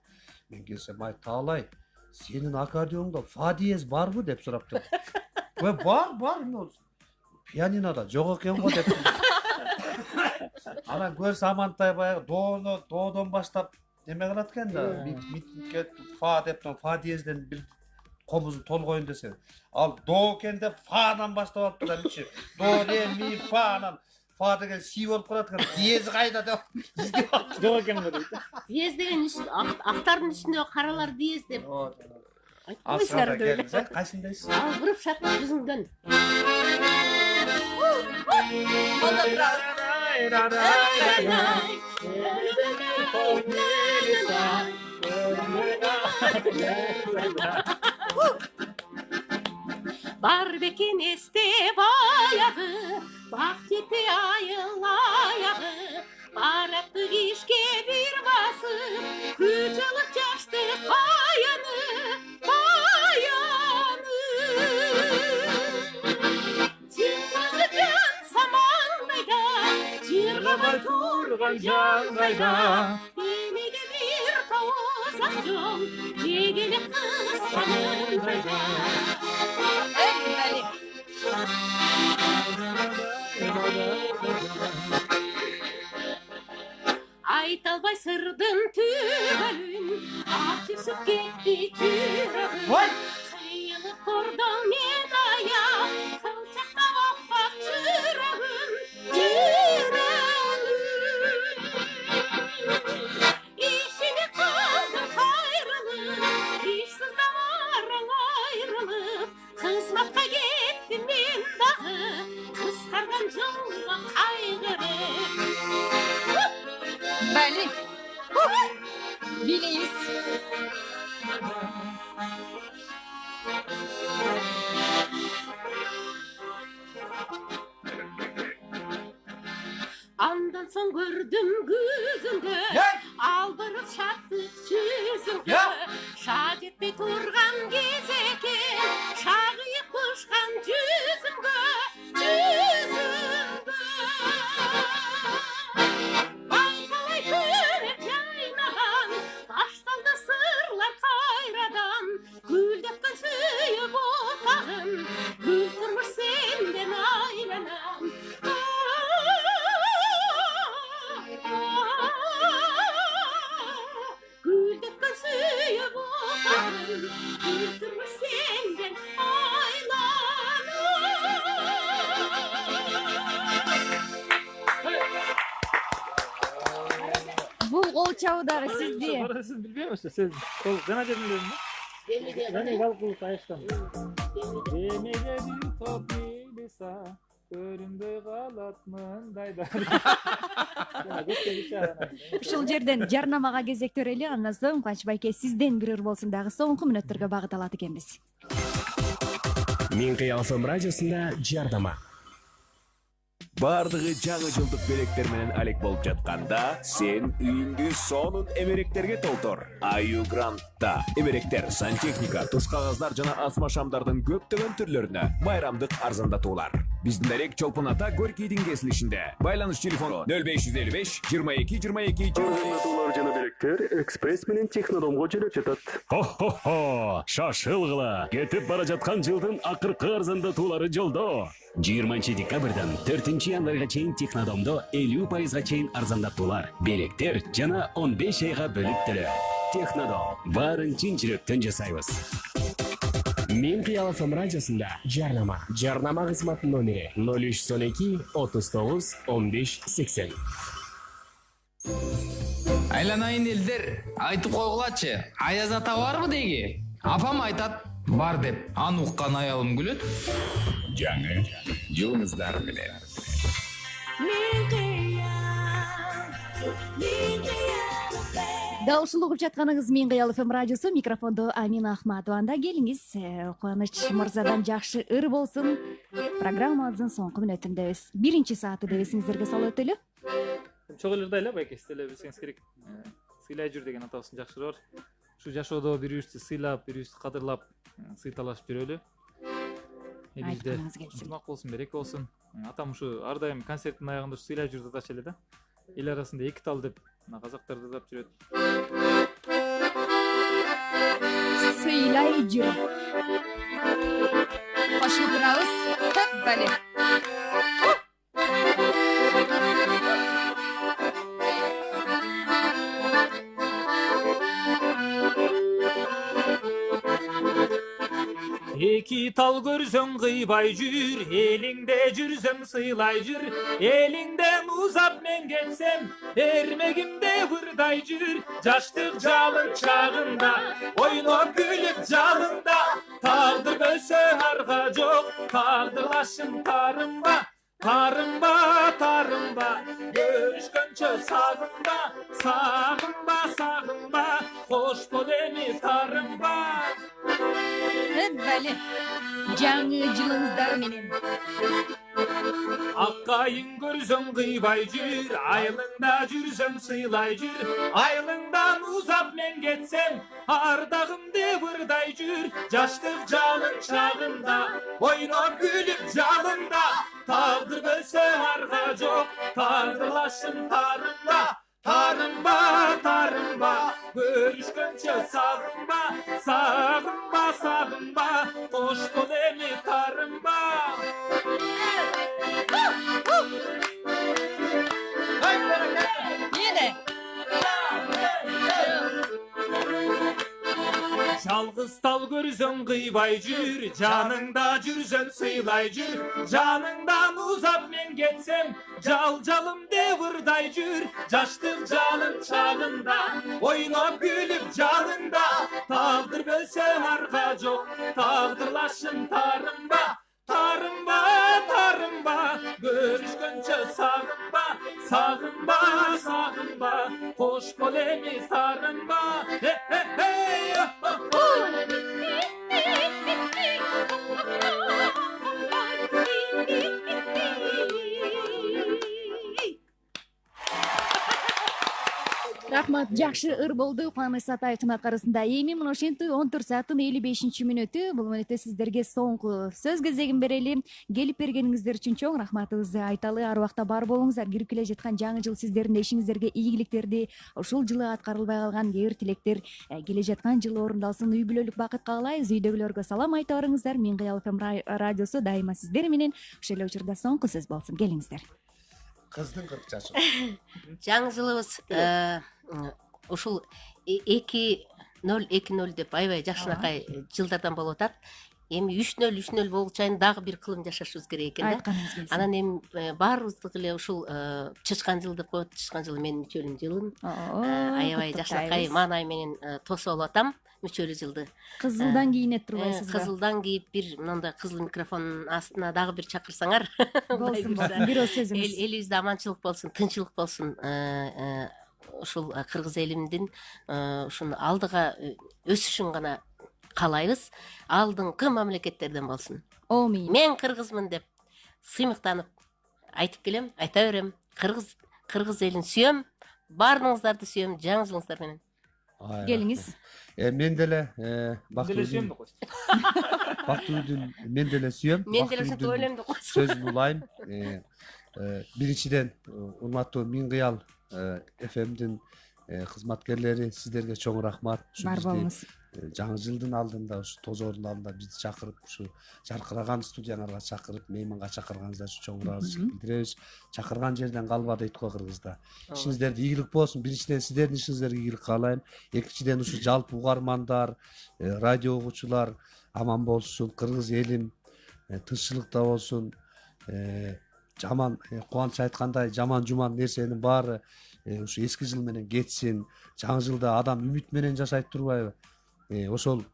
Speaker 2: Мен келсем, ай Таалай, сенин аккордеоңдо фа диез барбы деп сураптыр. Бар, эмне болду? Пианинода жок экен го деп. Анан көрсө Амантай баягы доодон баштап неме кылат экен да, митинге фа дептен фа диезден бир комузун толгоюн десе, ал до экен деп фадан баштап алыптыр да мичи. До, ре, ми, фа, анан фа деген си болуп калат экен. Диез кайда деп издеп алыптыр.
Speaker 5: жок экен го дейт.
Speaker 3: Диез деген актардын үстүндөгү каралар диез деп.
Speaker 2: Асырда келдиңиз, кайсындайсыз?
Speaker 3: Албырып шаттык жүзүңдөн. Бар бекен эсте баягы, бак жете айыл аягы, баратты кишке бир басып, күч алып жашты баяны. Жыргабай турган жан кайда, эмеге бир тоос ак жол, эгелеп кысканын кайда. Айта албай сырдын түбөлүн, ак түсүп кетти жүрөгүм. Кыйылып Kordan medaya kılçakta bakmak çırağın yüreğin. İşini kaldı hayrılık, işsiz de varın ayrılık. Kızmakka gittim ben dağı, kıskargan жылға kaygırıp.
Speaker 1: Bəli. Билейбиз.
Speaker 3: Andan soң көрдім күзіңді, алдырып шаттық жүзіңді. Шат етпей тұрған кез екен, шағиып ұшқан жүзіңді. Байқалай көрек жайнаған, ташталды сырлар қайрадан. Гүлдеткен сүйіп отағын, гүл тұрмыш сенден айланам. Güldekken suyup otarım, yırtılmış senden
Speaker 1: Бул кол чабуудары сизде.
Speaker 5: Сиз билбейсизби? Сиз кол жана жерден Жана балкулук айыштан. Демеге бир топ милиса, көрүнбөй калат мындайда.
Speaker 1: Ушул жерден жарнамага кезек төрөлү, андан соң Кубаныч байке сизден бир ыр болсун дагы соңку мүнөттөргө багыт алат экенбиз.
Speaker 10: Мен Кыял ФМ радиосунда жарнама. Бардығы жаңы жылдық белектер менен алек болып жатқанда, сен үйіңді сонун эмеректерге толтур. Аю Грандта эмеректер, сантехника, туш кагаздар жана асма шамдардын көптөгөн түрлөрүнө байрамдык арзандатуулар. Биздин дарек Чолпон ата Горькийдин кесилишинде. Байланыш телефону 0555 22 22
Speaker 8: Арзандатуулар жана белектер экспресс менен Технодомго жөнөп жатат.
Speaker 9: Хо-хо-хо, шашылгыла. Кетип бара жаткан жылдын акыркы арзандатуулары жолдо. 20 декабрдан 4 январга чейин Технодомдо 50%га чейин арзандатуулар, белектер жана 15 айга бөлүп төлөө. Технодом баарын чын жүрөктөн жасайбыз.
Speaker 10: Мен Кыял ФМ радиосунда жарнама. Жарнама кызматынын номери 0312 39 15 80.
Speaker 11: Айланайын элдер, айтып койгулачы. Аяз ата барбы деги? Апам айтат, бар деп. Аны уккан аялым күлөт.
Speaker 6: Жаңы жылыңыздар менен.
Speaker 1: Дал ушул угуп жатканыңыз Мен Кыял ФМ радиосу, микрофондо Амина Ахматова. Анда келиңиз, Кубаныч мырзадан жакшы ыр болсун. Программабыздын соңку мүнөтүндөбүз. Биринчи саатты эсиңиздерге салып өтөлү.
Speaker 5: Чок элерде эле байке эле билсеңиз керек. Сыйлай жүр деген атабыздын жакшыроор. Ушу жашоодо бири бирибизди сыйлап, бири бирибизди кадырлап, сый талашып жүрөлү. Элибизде ынак болсун, береке болсун. Атам ушу ар дайым концерттин аягында сыйлай жүр датчу эле да. Эл арасында эки тал деп казактарды дап жүрөт.
Speaker 1: Сыйлай жүр. Кошулуп турабыз. Бали.
Speaker 5: Эки тал көрсөң кыйбай жүр, элиңде жүрсөм сыйлай жүр. Элиңден узап мен кетсем, эрмегимде ырдай жүр. Жаштык жалын чагында, ойноп күлүп жалында. Тагдыр көсө арга жок, тагдырлашым тарымба. Тарымба, тарымба, көрүшкөнчө сагынба. Сагынба, сагынба, кош бол эми тарымба.
Speaker 1: Бали. Жаңы жылыңыздар менен.
Speaker 5: Аккайын көрсөң кыйбай жүр, айылыңда жүрсөм сыйлай жүр. Айылыңдан узап мен кетсем, ардагымды ырдай жүр. Жаштык жалын чагында, ойноп күлүп жалында. Тагдыр көсө арга жок, тагдырлашым тарымба. Тарымба, тарымба, көрүшкөнчө сагынба. Сагынба, сагынба, кош бол эми тарымба. Жалғыз тал көрсең қыйбай жүр, жаныңда жүрсем сыйлай жүр. Жаныңдан ұзап мен кетсем, жалым деп ырдай жүр. Жаштық жалын шағында, ойнап күліп жаныңда. Тағдыр бөлсең арқа жоқ, тағдырлашын тарынба. Тарынба, тарынба, көрішкөнше сағынба. Сағынба, сағынба, қош бол емес тарынба.
Speaker 1: Рахмат, жакшы ыр болду. Кубаныч Сатаевдин аткарысында эми мына ошентип 14:55. Бул менете сиздерге соңку сөз кезегин берели. Келип бергениңиздер үчүн чоң рахматыбызды айталы. Ар убакта бар болуңуздар. Кирип келе жаткан жаңы жыл сиздердин ишиңиздерге ийгиликтерди, ушул жылы аткарылбай калган кээ бир тилектер келе жаткан жылы орундалсын. Үй бүлөлүк бакыт каалайбыз. Үйдөгүлөргө салам айта барыңыздар. Мен Кыял ФМ радиосу дайыма сиздер менен. Ошол эле учурда соңку сөз болсун. Келиңиздер.
Speaker 2: Кыздын 40 жашы.
Speaker 3: Жаңы жылыбыз ушул 2020 деп аябай жакшынакай жылдардан болуп атат. Эми 3-0 болуп чайын дагы бир кылым жашашыбыз керек экен да.
Speaker 1: Айтканыңыз келсин.
Speaker 3: Анан эми баарыбыздык эле ушул чычкан жыл деп коет. Чычкан жыл менин мүчөлүм жылым. Аябай жакшынакай маанай менен тосуп алып атам мүчөлү жылды.
Speaker 1: Кызылдан кийине турбайсызбы?
Speaker 3: Кызылдан кийип бир мындай кызыл микрофондун астына дагы бир чакырсаңар.
Speaker 1: Болсун, болсун. Бир өз сөзүңүз.
Speaker 3: Элибизде аманчылык болсун, тынччылык болсун. Ушул кыргыз элимдин ушуну алдыга өсүшүн гана каалайбыз. Алдыңкы мамлекеттерден болсун.
Speaker 1: Амин.
Speaker 3: Мен кыргызмын деп сыймыктанып айтып келем, айта берем. Кыргыз элин сүйөм. Баарыңыздарды сүйөм жаңы жылыңыздар менен.
Speaker 1: Келиңиз.
Speaker 2: Мен деле бактыбүдүн мен деле сүйөм.
Speaker 3: Мен деле ушинтип ойлойм деп койсуң.
Speaker 2: Сөзүн улайм. Биринчиден урматтуу Миң Кыял ФМдин кызматкерлери, сиздерге чоң рахмат.
Speaker 1: Бар болуңуз.
Speaker 2: Жаңы жылдын алдында ушу тозордун алдында бизди чакырып, ушу жаркыраган студияңарга чакырып, мейманга чакырганыңыздар үчүн чоң ыраазычылык билдиребиз. Чакырган жерден калба дейт го кыргызда. Ишиңиздерде ийгилик болсун. Биринчиден сиздердин ишиңиздерге ийгилик каалайм. Экинчиден ушу жалпы угармандар, радио угуучулар аман болсун, кыргыз элим тынччылыкта болсун. Жаман Кубаныч айткандай, жаман жуман нерсенин баары ушу эски жыл менен кетсин. Жаңы жылда адам үмүт менен жашайт турбайбы? Ошол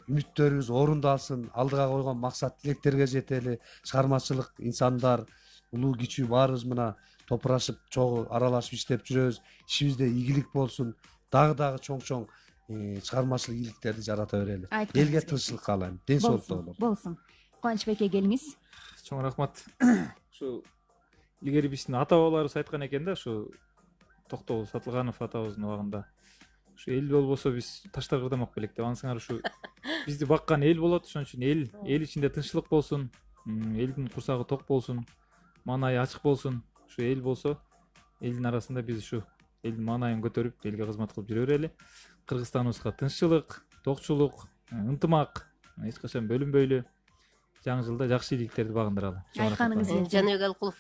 Speaker 2: үмүттөрүбүз орундалсын, алдыга койгон максат тилектерге жетели. Чыгармачылык инсандар, улуу кичүү баарыбыз мына топурашып, чогуу аралашып иштеп жүрөбүз. Ишибизде ийгилик болсун. Дагы чоң чыгармачылык ийгиликтерди жарата берели. Элге тынччылык каалайм. Ден соолукта болот.
Speaker 1: Болсун. Кубаныч беке, келиңиз.
Speaker 5: Чоң рахмат. Ушу илгери биздин ата бабаларыбыз айткан экен да, ушу Токтогул Сатылганов атабыздын убагында. Ушу эл болбосо биз таштар кырдамак белек деп. Ансыңар ушу бизди баккан эл болот, ошон үчүн эл ичинде тынччылык болсун, элдин курсагы ток болсун, маанайы ачык болсун. Ушу эл болсо, элдин арасында биз ушу элдин маанайын көтөрүп, элге кызмат кылып жүрө берели. Кыргызстаныбызга тынччылык, токчулук, ынтымак, эч качан бөлүнбөйлү. Жаңы жылда жакшы ийгиликтерди багындыралы.
Speaker 1: Айтканыңыз келсин.
Speaker 3: Жаныбек Алкулов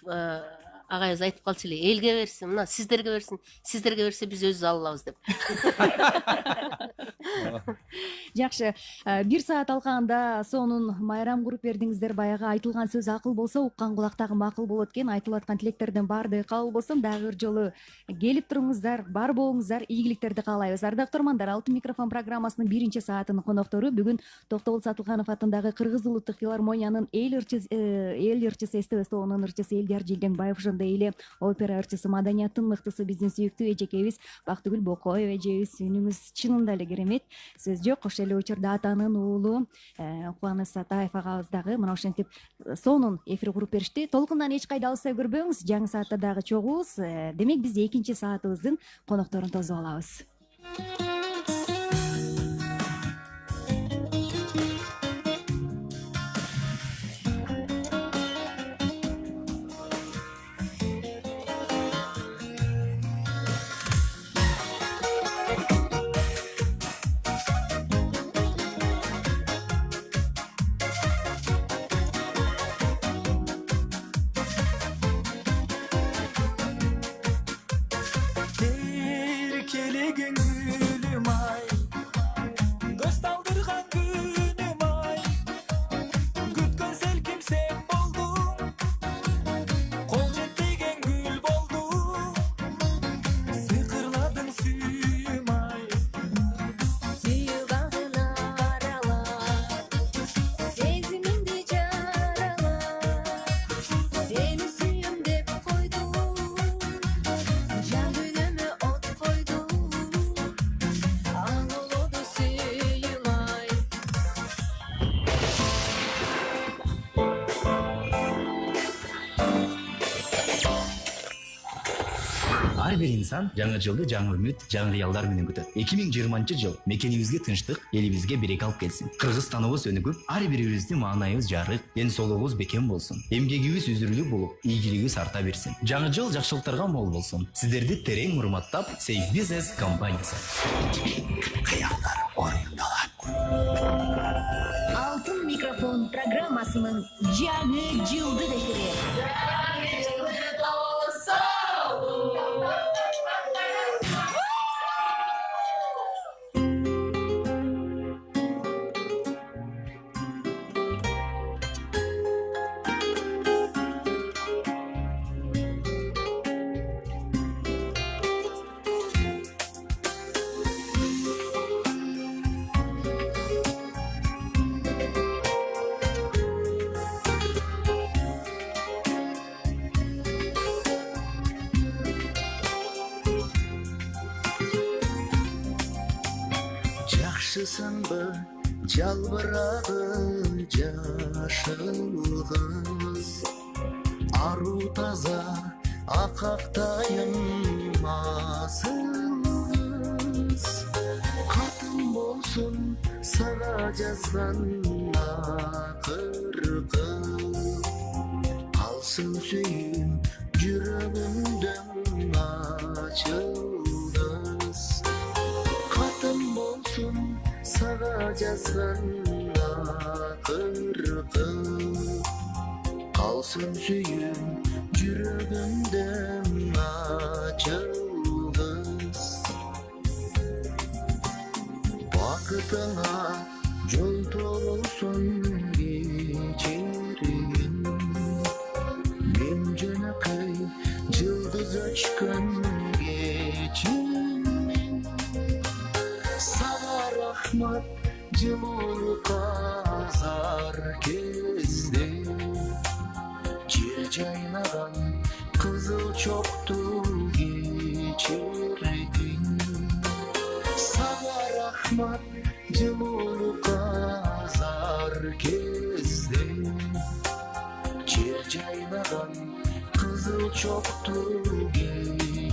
Speaker 3: агайыбыз айтып калчу эле, элге берсин, мына сиздерге берсин, сиздерге берсе биз өзүбүз ала алабыз деп.
Speaker 1: Жакшы, 1 саат алкагында сонун майрам куруп бердиңиздер. Баягы айтылган сөз акыл болсо, уккан кулактагы макул болот экен. Айтылып аткан тилектердин баардыгы кабыл болсун. Дагы бир жолу келип туруңуздар, бар болуңуздар, ийгиликтерди каалайбыз. Ардактуу угармандар, Алтын микрофон программасынын 1 саатынын коноктору бүгүн Токтогул Сатылганов атындагы Кыргыз улуттук филармониянын эл ырчысы СТВ тобунун ырчысы Элдияр Жылдеңбаев, ошондой эле опера ырчысы, маданияттын мыктысы биздин сүйүктүү эжекебиз Бактыгүл Бокоева эжебиз. Үнүңүз чынында эле керемет. Сөз жок. Ошол эле учурда атанын уулу Кубаныч Сатаев агабыз дагы мына ошентип сонун эфир куруп беришти. Толкундан эч кайда алыста көрбөңүз. Жаңы саатта дагы чогуубуз. Демек биз 2 саатыбыздын конокторун тосуп алабыз.
Speaker 4: Erkelegin gülü
Speaker 12: ар бир инсан жаңы жылды жаңы үмүт, жаңы кыялдар менен күтөт. 2020 жыл мекенибизге тынчтык, элибизге береке алып келсин. Кыргызстаныбыз өнүгүп, ар бирибиздин маанайыбыз жарык, ден соолугубуз бекем болсун. Эмгегибиз үзүрүлүү болуп, ийгилигибиз арта берсин. Жаңы жыл жакшылыктарга мол болсун. Сиздерди терең урматтап, Safe Business компаниясы. Кыялдар орундалат.
Speaker 1: Алтын микрофон программасынын жаңы жылдык эфири.
Speaker 13: Жакшысыңбы, жалбырады жашыл кыз, ару таза акактайым асыл кыз. Катын болсун сага жазган акыркы, калсын сүйүм жүрөгүмдөн ачыл кыз. Катын болсун сага жазган акыркы, калсын сүйүм жүрөгүмдөн ачыл кыз. Бакытыңа жол толсун кечиргин, мен жөнөкөй жылдыз өчкөн кечимин. Сага рахмат жылуу казар кезде, жер жайнаган кызыл чокту кечирдин. Сага рахмат жылуу казар кезде, жер жайнаган кызыл чокту кечирдин.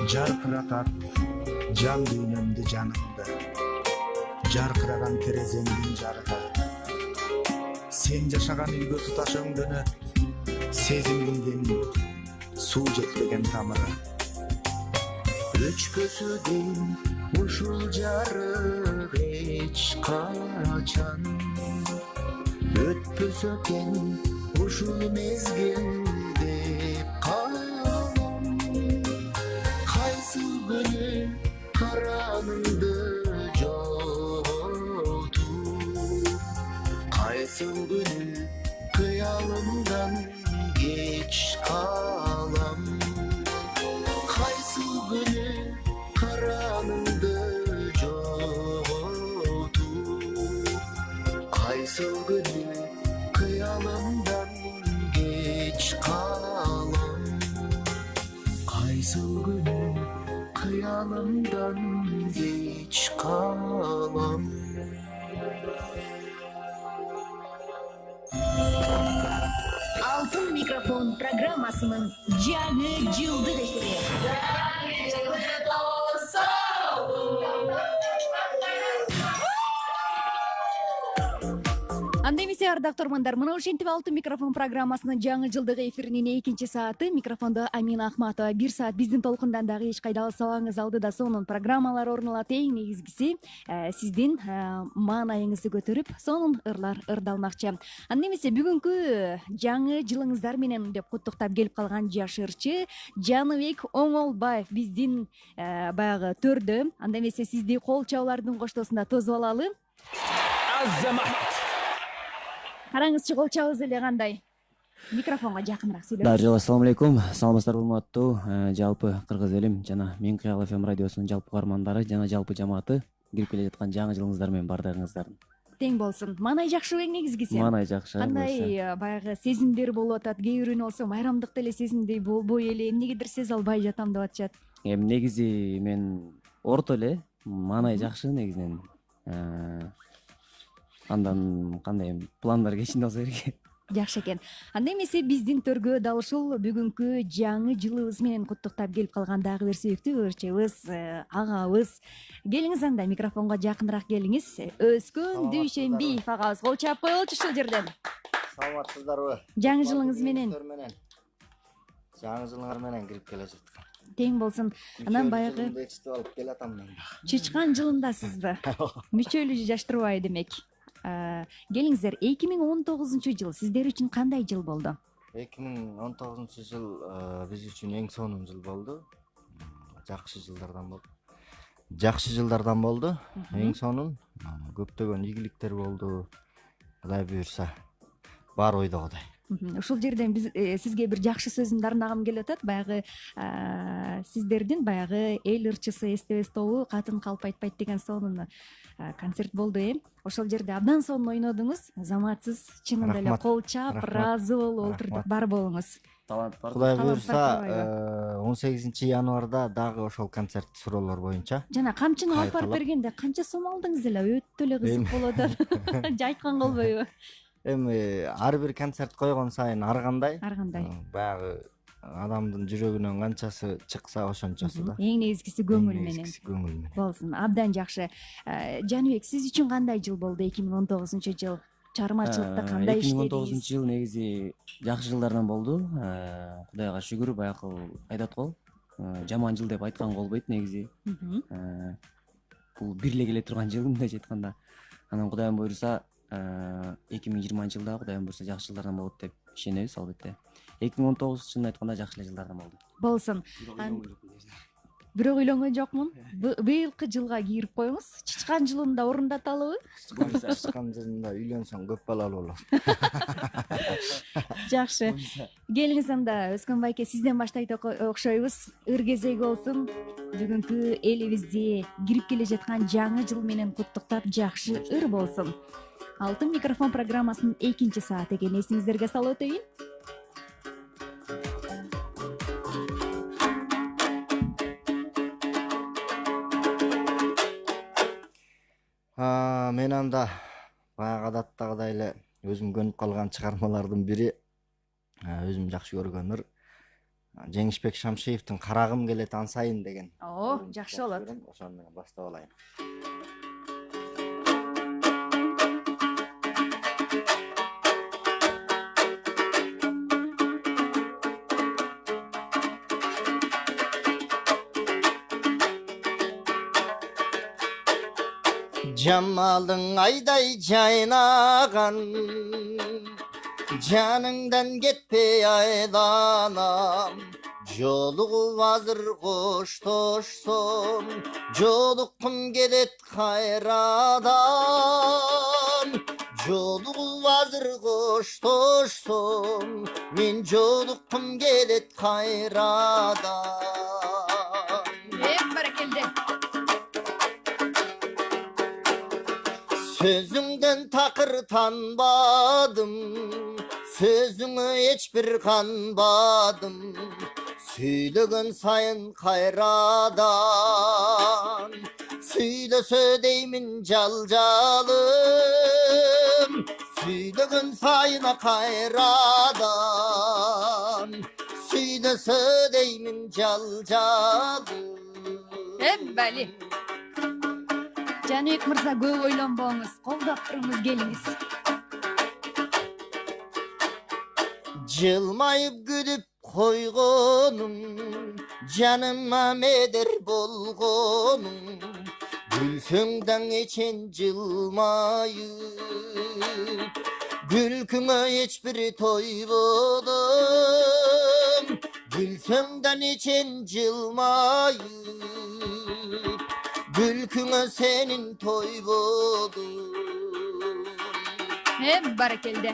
Speaker 14: Жаркыратат жан дүйнөмдү жанымды, жаркыраган тереземдин жарыгы. Сен жашаган үйгө туташ өңдөнөт, сезимиңдин суу жетпеген тамыры.
Speaker 13: Өчкөсүдөн ушул жарык эч качан өтпөсө экен ушул мезгил деп калам. Кайсы күнү караныңды жоготуп, кайсы күнү кыялымдан кеч калам. Кайсы күнү караныңды жоготуп, кайсы күнү кыялымдан кеч калам. Кайсы күнү кыялымдан кеч калам.
Speaker 1: Алтын микрофон программасынын жаңы жылдык эфири. Анда эмесе ардактуу угармандар, мына ушинтип Алтын микрофон программасынын жаңы жылдык эфиринин экинчи сааты. Микрофондо Амина Ахматова. Бир саат биздин толкундан дагы эч кайда алсабаңыз, алдыда сонун программалар орун алат. Эң негизгиси сиздин маанайыңызды көтөрүп, сонун ырлар ырдалмакчы. Анда эмесе бүгүнкү жаңы жылыңыздар менен деп куттуктап келип калган жаш ырчы Жаныбек Оңолбаев биздин баягы төрдө. Анда эмесе сизди кол чабуулардын коштоосунда тосуп алалы.
Speaker 10: Азамат.
Speaker 1: Караңызчы, кол чабуубуз эле кандай? Микрофонго жакыныраак сүйлөңүз.
Speaker 15: Даржал, ассаламу алейкум. Саламатсыздарбы, урматтуу жалпы кыргыз элим жана Мен Кыял FM радиосунун жалпы угармандары жана жалпы жамааты кирип келе жаткан жаңы жылыңыздар менен бардыгыңыздардын.
Speaker 1: тең болсун. Маанай жакшыбы эң негизгиси?
Speaker 15: Маанай жакшы.
Speaker 1: Кандай баягы сезимдер болуп атат? Кээ бирөөнү болсо майрамдыкты эле сезимдей болбой эле эмнегедир сезе албай жатам деп атышат.
Speaker 15: Негизи мен орто эле маанай жакшы негизинен. Андан кандай пландар кечинде болсо керек.
Speaker 1: Жакшы экен. Анда эмесе биздин төргө дал ушул бүгүнкү жаңы жылыбыз менен куттуктап келип калган дагы бир сүйүктүү ырчыбыз, агабыз. Келиңиз анда микрофонго жакыныраак келиңиз. Өскөн Дүйшөнбиев агабыз кол чаап коелучу ушул жерден.
Speaker 16: Саламатсыздарбы?
Speaker 1: Жаңы жылыңыз менен.
Speaker 16: Жаңы жылыңар менен кирип келе жаткан.
Speaker 1: Тең болсун. Анан баягы
Speaker 16: Экчтип алып келатам мен.
Speaker 1: чычкан жылындасызбы? Мүчөлүү жаш турбайбы демек. Келиңиздер, 2019 жыл сиздер үчүн кандай жыл болду?
Speaker 16: 2019 жыл биз үчүн эң сонун жыл болду. Жакшы жылдардан болду. Эң сонун көптөгөн ийгиликтер болду. Кудай буйрса, бар ойдогудай.
Speaker 1: Ушул жерден биз сизге бир жакшы сөзүмдү арнагым келип атат. Баягы сиздердин баягы эл ырчысы эстебес тобу катын калп айтпайт деген сонун концерт болду Ошол жерде абдан сонун ойнодуңуз. Заматсыз чынында эле кол чаап, ыраазы болуп олтурдук, бар болуңуз.
Speaker 16: Кудай буйрса 18 январда дагы ошол концерт суроолор боюнча.
Speaker 1: Жана камчыны алып барып бергенде канча сом алдыңыз эле? Өтө эле кызык болуп атат. Же айткан болбойбу?
Speaker 16: Эми ар бир концерт койгон сайын ар кандай баягы адамдын жүрөгүнөн канчасы чыкса ошончосу да.
Speaker 1: Эң негизгиси көңүл менен. Болсун, абдан жакшы. Жаныбек, сиз үчүн кандай жыл болду 2019 жыл? Чыгармачылыкта кандай иштедиңиз?
Speaker 15: 2019 жыл негизи жакшы жылдардан болду. Кудайга шүгүр, баягы айтат го. Жаман жыл деп айтканга болбойт негизи. Бул бир эле келе турган жыл мындайча айтканда. Анан Кудайым буйрса 2020 жылда Кудайым буйрса жакшы жылдардан болот деп ишенебиз албетте. 2019 чынын айтканда жакшы эле жылдардан болду.
Speaker 1: Болсун. Бирок үйлөнгөн жокмун. Быйылкы жылга кирип коюңуз. Чычкан жылында орундаталыбы?
Speaker 16: Чычкан жылында үйлөнсөң көп балалуу болот.
Speaker 1: Жакшы. Келиңиз анда Өскөн байке, сизден баштайт окшойбуз. Ыр кезеги болсун. Бүгүнкү элибизди кирип келе жаткан жаңы жыл менен куттуктап, жакшы ыр болсун. Алтын микрофон программасынын 2-чи сааты экен, эсиңиздерге салып өтөйүн.
Speaker 16: Мен анда баягы адаттагыдай эле өзүм көнүп калган чыгармалардын бири, өзүм жакшы көргөн ыр Жеңишбек Шамшиевдин Карагым келет ансайын деген.
Speaker 1: Жакшы болот.
Speaker 16: Ошону менен баштап алайын. Жамалың айдай жайнаган, жаныңдан кетпей айланам. Жолугуп азыр коштошсом, жолуккум келет кайрадан. Жолугуп азыр коштошсом, мен жолуккум келет кайрадан.
Speaker 1: Баракелде.
Speaker 16: Sözünden takır tanbadım, sözüngü hiçbir kanbadım. Söylegen sayın kayradan, söylese deymin calcalım. Söylegen sayına kayradan, söylese deymin calcalım.
Speaker 1: Бали. Жаныбек мырза, көп ойлонбоңуз, колдоп туруңуз, келиңиз.
Speaker 16: Жылмайып күлүп койгонуң, жаныма медер болгонуң. Күлсөң даң эчен жылмайып, күлкүңө эч бир тойбодум. Күлсөң даң эчен жылмайып, күлкүңө сенин тойбодум.
Speaker 1: Баракелде.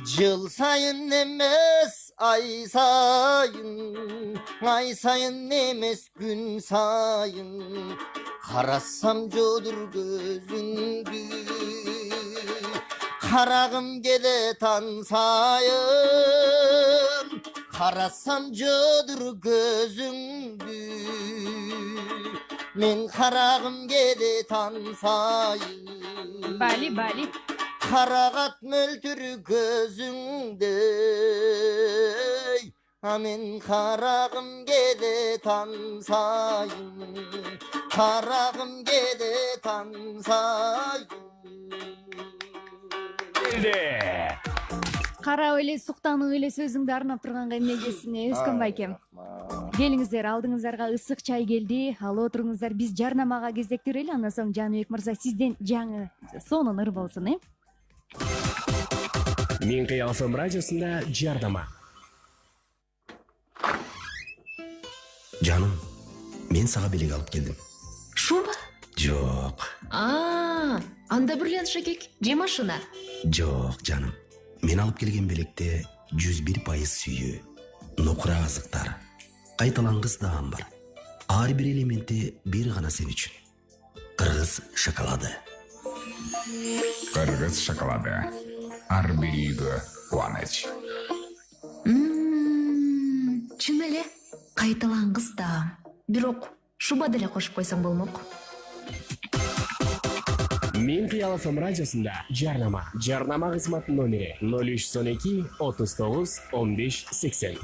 Speaker 16: Жыл сайын эмес ай сайын, ай сайын эмес күн сайын. Қарасам жодыр көзіңді, қарағым келе тансайын. Қарасам жодыр көзіңді, мен қарағым келе тансайын.
Speaker 1: Бали.
Speaker 16: Қарағат мөлтір көзіңді, мен қарағым келе тансайын. Қарағым келе тансайын.
Speaker 1: Кара эле суктанып эле сөзүңдү арнап турганга эмнегесине Өскөн байкем. Келиңиздер, алдыңыздарга ысык чай келди. Ал отуруңуздар, биз жарнамага кездектирели, андан соң Жаныбек мырза сизден жаңы сонун ыр болсун,
Speaker 9: Мен Кыял ФМ радиосунда жарнама.
Speaker 12: Жаным, мен сага белек алып келдим.
Speaker 17: Шуба?
Speaker 12: Жок.
Speaker 17: Анда бриллиант шекек, же машина?
Speaker 12: Жок, жаным. Мен алып келген белекте 101% сүйүү, нокура азыктар, кайталангыс даам бар. Ар бир элементи бир гана сен үчүн. Кыргыз шоколады.
Speaker 6: Кыргыз шоколады. Ар бир үйгө кубаныч.
Speaker 17: Чын эле, кайталангыс даам. Бирок шуба деле кошуп койсоң болмок.
Speaker 9: Мен Кыял ФМ радиосунда жарнама. Жарнама кызматынын номери 0312 39 15 80.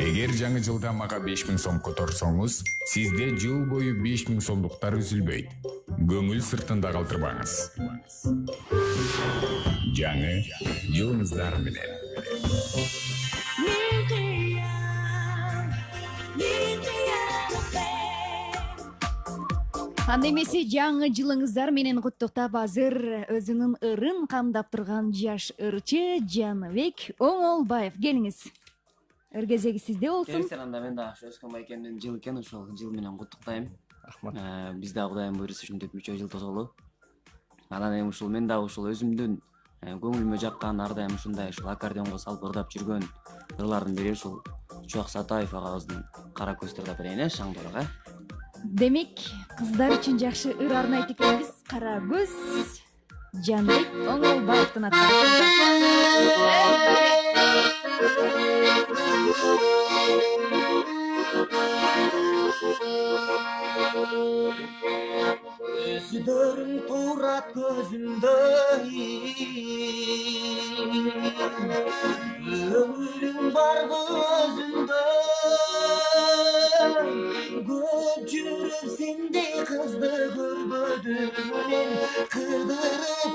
Speaker 6: Эгер жаңы жылда мага 5000 сом которсоңуз, сизде жыл бою 5000 сомдуктар үзүлбөйт. Көңүл сыртында калтырбаңыз. Жаңы жылыңыздар менен.
Speaker 1: Анда эмесе жаңы жылыңыздар менен куттуктап азыр өзүнүн ырын камдап турган жаш ырчы Жаныбек Оңолбаев. Келиңиз. Ыр кезеги сизде болсун.
Speaker 15: Келиңиздер, анда мен дагы Өскөн байкемдин жыл экен, ошол жыл менен куттуктайм.
Speaker 16: Рахмат.
Speaker 15: Биз дагы Кудайым буйруса ушинтип мүчө жыл тосолу. Анан эми ушул мен дагы ушул өзүмдүн көңүлүмө жаккан, ар дайым ушундай ушул аккордеонго салып ырдап жүргөн ырлардын бири ушул Чуак Сатаев агабыздын Кара көз тырдап берейин, шаңдорого.
Speaker 1: Демек, кыздар үчүн жакшы ыр арнайт экенбиз. Кара көз Жаныбек Оңолбаевдин
Speaker 4: Көзүдөрүң турат көзүмдө, көңүлүң барбы өзүндө. Көп жүрүп сендей кызды көрбөдүм мен, кыдырып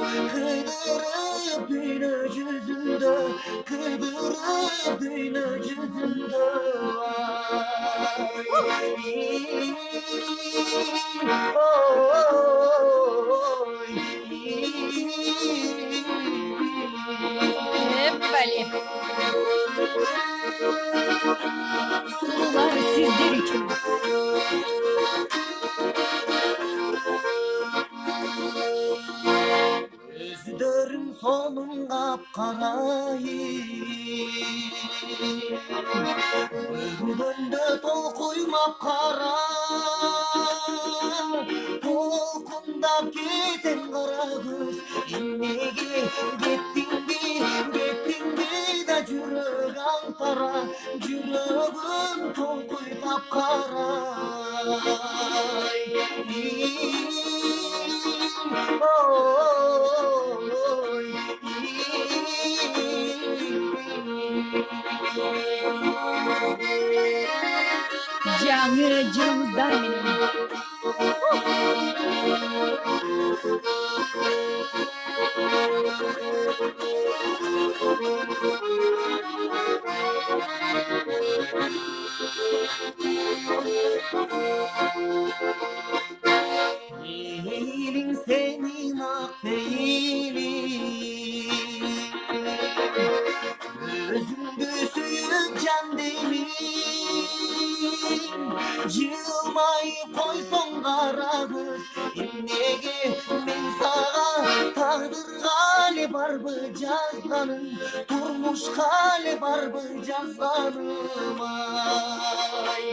Speaker 4: дүйнө жүзүндө, кыдырып дүйнө жүзүндө.
Speaker 1: Сулар сиздер үчүн.
Speaker 4: Көзүдөрүң сонун капкарайы, көргөндө толкуймап кара, толкундап кетем кара көз. Эмнеге кеттиңби да жүрөк аңтара, жүрөгүм толкуйтап карай.
Speaker 1: Жаңы жылыңыздар менен.
Speaker 4: Пейилиң сенин ак пейилиң, өзүңдү сүйүп жан деймин. Жылмайып койсоң кара көз, эмнеге мен сага тагдырга эле barбы жазганың, турмушка эле барбы жазганым ай.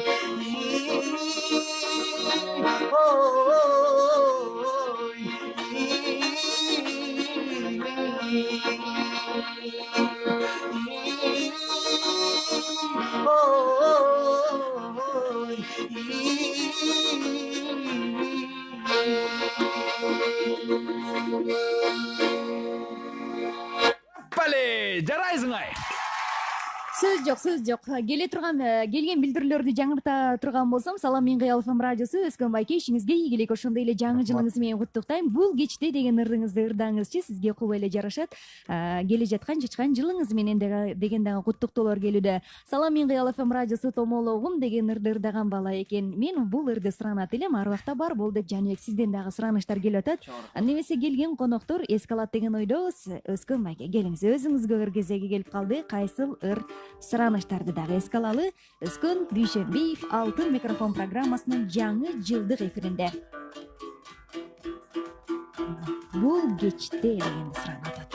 Speaker 10: Пале, жарайсың ай.
Speaker 1: Сөз жок. Келген билдирүүлөрдү жаңырта турган болсом, салам мен Кыялов радиосу Өскөн байке ишиңизге ийгилик, ошондой эле жаңы жылыңыз менен куттуктайм. Бул кечте деген ырдыңызды ырдаңызчы, сизге кубай эле жарашат. Келе жаткан чычкан жылыңыз менен деген дагы куттуктоолор келүүдө. Салам мен Кыялов радиосу томологум деген ырды ырдаган бала экен. Мен бул ырды суранат элем, ар убакта бар бол деп Жаныбек сизден дагы сураныштар келип атат. Немесе келген коноктор эске алат деген ойдобуз. Өскөн байке, келиңиз, өзүңүзгө ыр кезеги келип калды. Кайсыл ыр сураныштарды дагы эске алалы. Өскөн Дүйшөнбиев Алтын микрофон программасынын жаңы жылдык эфиринде. Бул кечте дегенди суранып
Speaker 16: атат.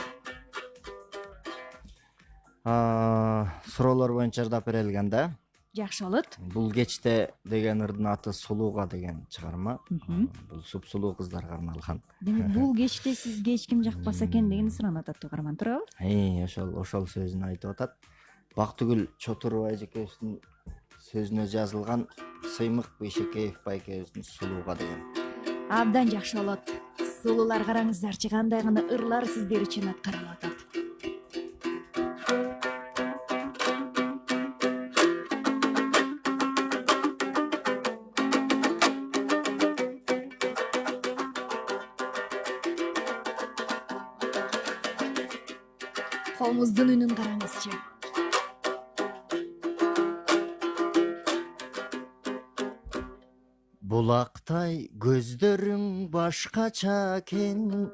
Speaker 16: Суроолор боюнча ырдап берилген да.
Speaker 1: Жакшы болот.
Speaker 16: Бул кечте деген ырдын аты Сулууга деген чыгарма. Бул сулуу кыздарга арналган.
Speaker 1: Демек бул кечте сизге эч ким жакпаса экен деген суранып атат угарман, туурабы?
Speaker 16: Ошол сөзүн айтып атат. Бактыгүл Чотурбай эжекебиздин сөзүнө жазылган Сыймык Бейшекеев байкебиздин Сулууга деген.
Speaker 1: Абдан жакшы болот. Сулуулар, караңыздарчы, кандай гана ырлар сиздер үчүн аткарылып атат. Комуздун үнүн караңызчы.
Speaker 16: Булактай көздөрүң башкача экен,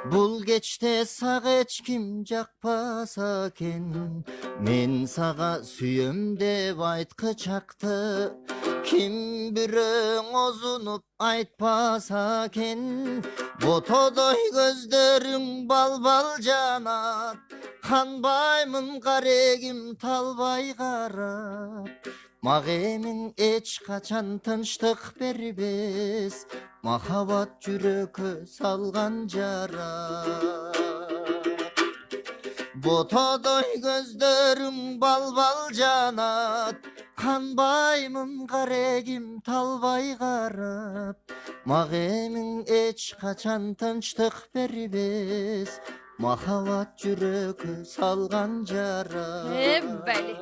Speaker 16: бул кечте сага эч ким жакпаса экен. Мен сага сүйөм деп айткы чакты, ким бирөөң озунуп айтпаса экен. Ботодой көздөрүң балбал жанат, канбаймын карегим талбай карап. Мага эмиң эч качан тынчтык бербес, махаббат жүрөккө салган жара. Ботодой көздөрүң балбал жанат, канбаймын карегим талбай карап. Мага эмиң эч качан тынчтык бербес, махаббат жүрөккө салган жара.
Speaker 1: Бали.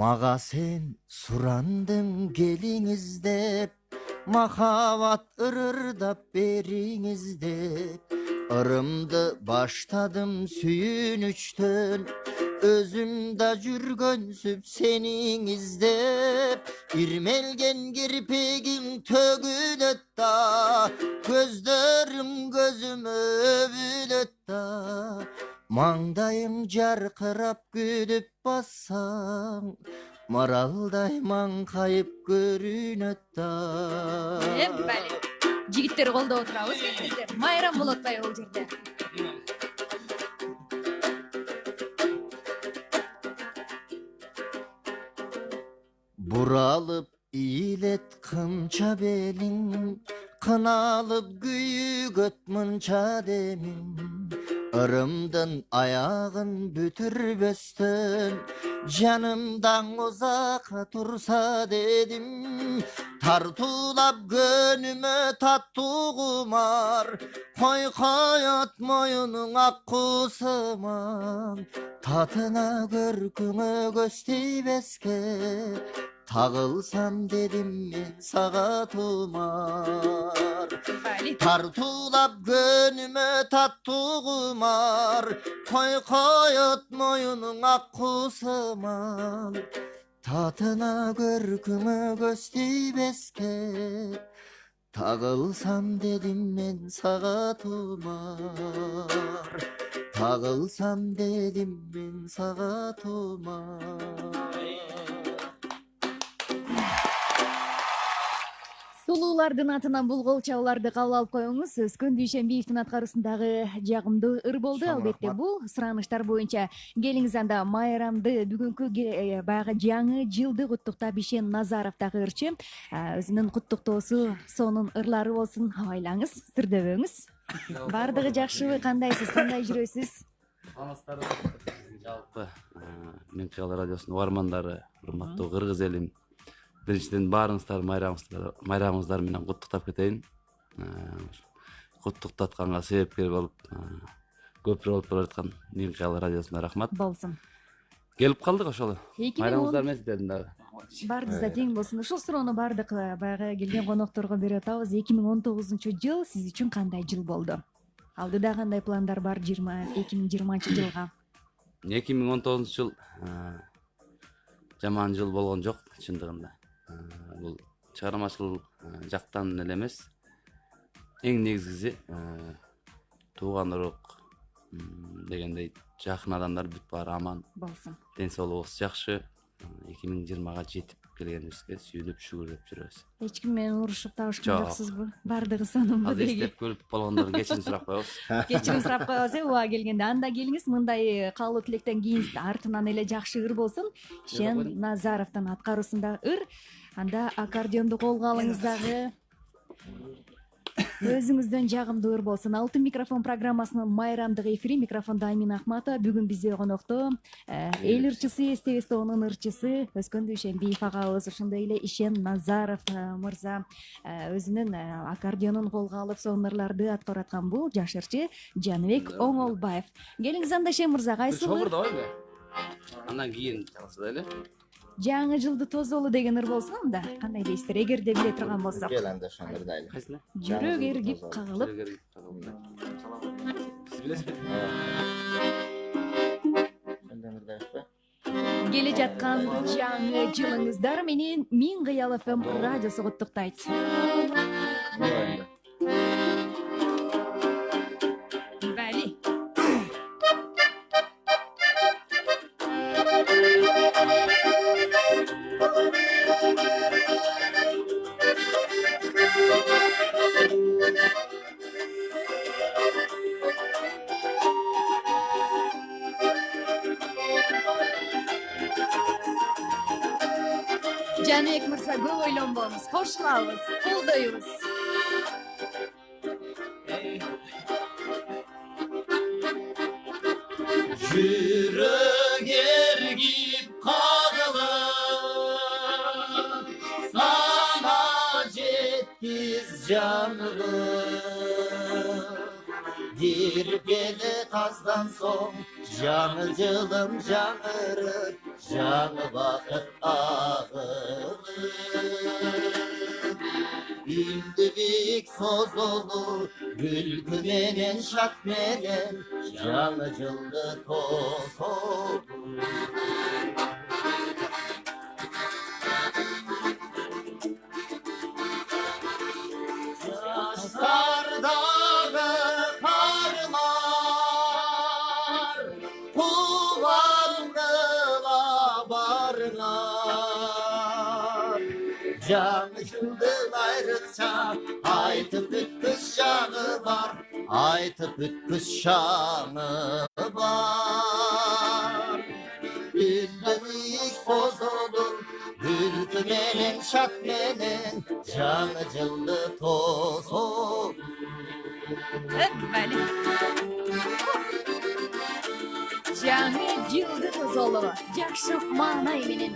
Speaker 16: Мага сен сурандың келиңиз деп, махаббат ырырдап бериңиз деп. Ырымды баштадым сүйүнүчтөн, өзүм да жүргөнсүп сениң издеп. Ирмелген кирпигиң төгүлөт да, көздөрүң көзүмө өбүлөт да. Маңдайым жаркырап күлүп бассаң, маралдай маңкайып көрүнөт да.
Speaker 1: Бали. Жигиттер колдоп отурабыз. Майрам болот атпайбы бул жерде?
Speaker 16: Буралып ийлет кымча белиң, кыналып күйүгөт мынча демиң. Ырымдын аягын бүтүрбөстөн, жанымдан узакка турса дедим. Тартуулап көнүмө таттуу кумар, койкоет моюнуң аккуусыман. Татына көркүңө көз тийбеске, тагылсам дедим мен сага тумар. Тартуулап көнүмө таттуу кумар, койкоет моюнуң аккуусыман. Татына көркүңө көз тийбеске, тагылсам дедим мен сага тумар. Тагылсам дедим мен сага тумар.
Speaker 1: Сулуулардын атынан бул кол чабууларды кабыл алып коюңуз. Өскөн Дүйшөнбиевдин аткаруусундагы жагымдуу ыр болду. Албетте бул суранычтар боюнча келиңиз анда майрамды бүгүнкү баягы жаңы жылды куттуктап Ишен Назаров дагы ырчы. Өзүнүн куттуктоосу сонун ырлары болсун. Абайлаңыз, сырдөбөңүз. Бардыгы жакшыбы, кандайсыз, кандай жүрөсүз?
Speaker 18: Жалпы Мен Кыял радиосунун угармандары, урматтуу кыргыз элим, биринчиден баарыңыздарды майрамыңыздар менен куттуктап кетейин. Куттуктатканга себепкер болуп, көпүрө болуп бараткан Мен Кыял радиосуна рахмат.
Speaker 1: Болсун.
Speaker 18: Келип калдык ошол. Майрамыңыздар менен сиздердин дагы.
Speaker 1: Бардыгы да тең болсун. Ушул суроону бардык баягы келген конокторго берип атабыз. 2019-жыл сиз үчүн кандай жыл болду? Алдыда кандай пландар бар 2020-жылга?
Speaker 18: 2019-жыл жаман жыл болгон жок чындыгында. Бул чыгармачылык жактан эле эмес, эң негизгиси тууган урук дегендей жакын адамдар бүт баары аман
Speaker 1: болсун.
Speaker 18: Ден соолугубуз жакшы. 2020-га жетип келгенибизге сүйүнүп шүгүрлөп жүрөбүз.
Speaker 1: Эч ким менен урушуп табышкан жоксузбу? Бардыгы сонунбу
Speaker 18: деги?
Speaker 1: деги.
Speaker 18: Азыр көрүп болгондордон кечирим сурап коебуз.
Speaker 1: Кечирим сурап коебуз, убага келгенде. Анда келиңиз, мындай каалоо тилектен кийин артынан эле жакшы ыр болсун. Ишен Назаровдун аткаруусунда ыр. Анда аккордеонду колго алыңыз дагы. Өзүңүздөн жагымдуу ыр болсун. Алтын микрофон программасынын майрамдык эфири, микрофондо Аймин Акматова. Бүгүн бизде конокто эл ырчысы, Эстебестоонун ырчысы Өскөн Дүйшөнбиев агабыз, ошондой эле Ишен Назаров мырза өзүнүн аккордеонун колго алып сонун ырларды аткарып аткан бул жаш ырчы Жаныбек Оңолбаев. Келиңиз анда Ишен мырза, кайсы ыр?
Speaker 18: Андан кийин чалса эле.
Speaker 1: Жаңы жылды тозолу деген ыр болсун анда. Кандай дейсиздер, эгерде биле турган болсок?
Speaker 16: Кел анда ошону ырдайлы.
Speaker 1: Жүрөк эргип кагылып.
Speaker 18: Сиз билесизби?
Speaker 1: Келе жаткан жаңы жылыңыздар менен Мен Кыял ФМ радиосу куттуктайт. Бали. Жаныбек мырза, көп ойлонбоңуз, кошулабыз, колдойбуз.
Speaker 4: Жүрөк эргип кагылып, сана жеткиз жаңылып. Дирбели таздан соң жаңы жылым жаңырып, жаңы бакыт агылып. Үнді бик созулу, күлкү менен шат менен жаңы жылды тосолу. Жаштардагы кармар, кубандыла барыңар. Жаңы жылдын айрыкча айтып бүткүс шаңы бар, айтып бүткүс шаңы бар. Үндөбүк созулу, күлкү менен шат менен жаңы жылды тосолу.
Speaker 1: Бали. Жаңы жылды тозолу, жакшы маанай менен.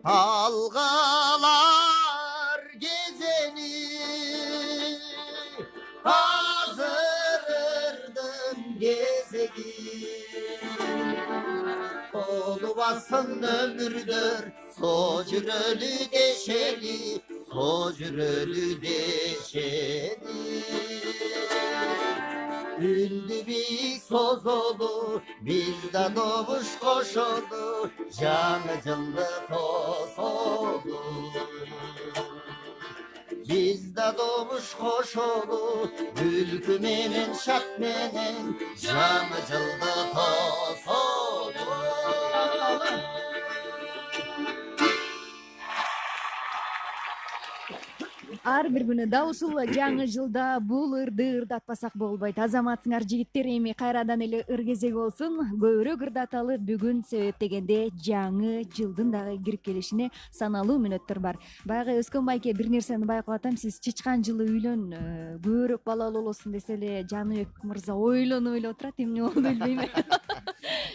Speaker 4: Algılar gezeni, hazırırdın gezegi. Olubasın ömürdür, socurölü deşeli, socurölü deşeli. Ündü bir sozolu, bizden doğuş koşulu, canı cıldı tosolu. Bizde doğuş koşulu, ülkü menen şat menen, canı cıldı tosolu.
Speaker 1: ар бир күнү дал ушул жаңы жылда бул ырды ырдатпасак болбойт. Азаматсыңар жигиттер, эми кайрадан эле ыр кезеги болсун. Көбүрөөк ырдаталы. Бүгүн себеп дегенде жаңы жылдын дагы кирип келишине саналуу мүнөттөр бар. Баягы Өскөн байке бир нерсени байкап атам. Сиз чычкан жылы үйлөн, көбүрөөк балалуу болосун десе эле Жаныбек мырза ойлонуп отурат. Эмне болду билбейм.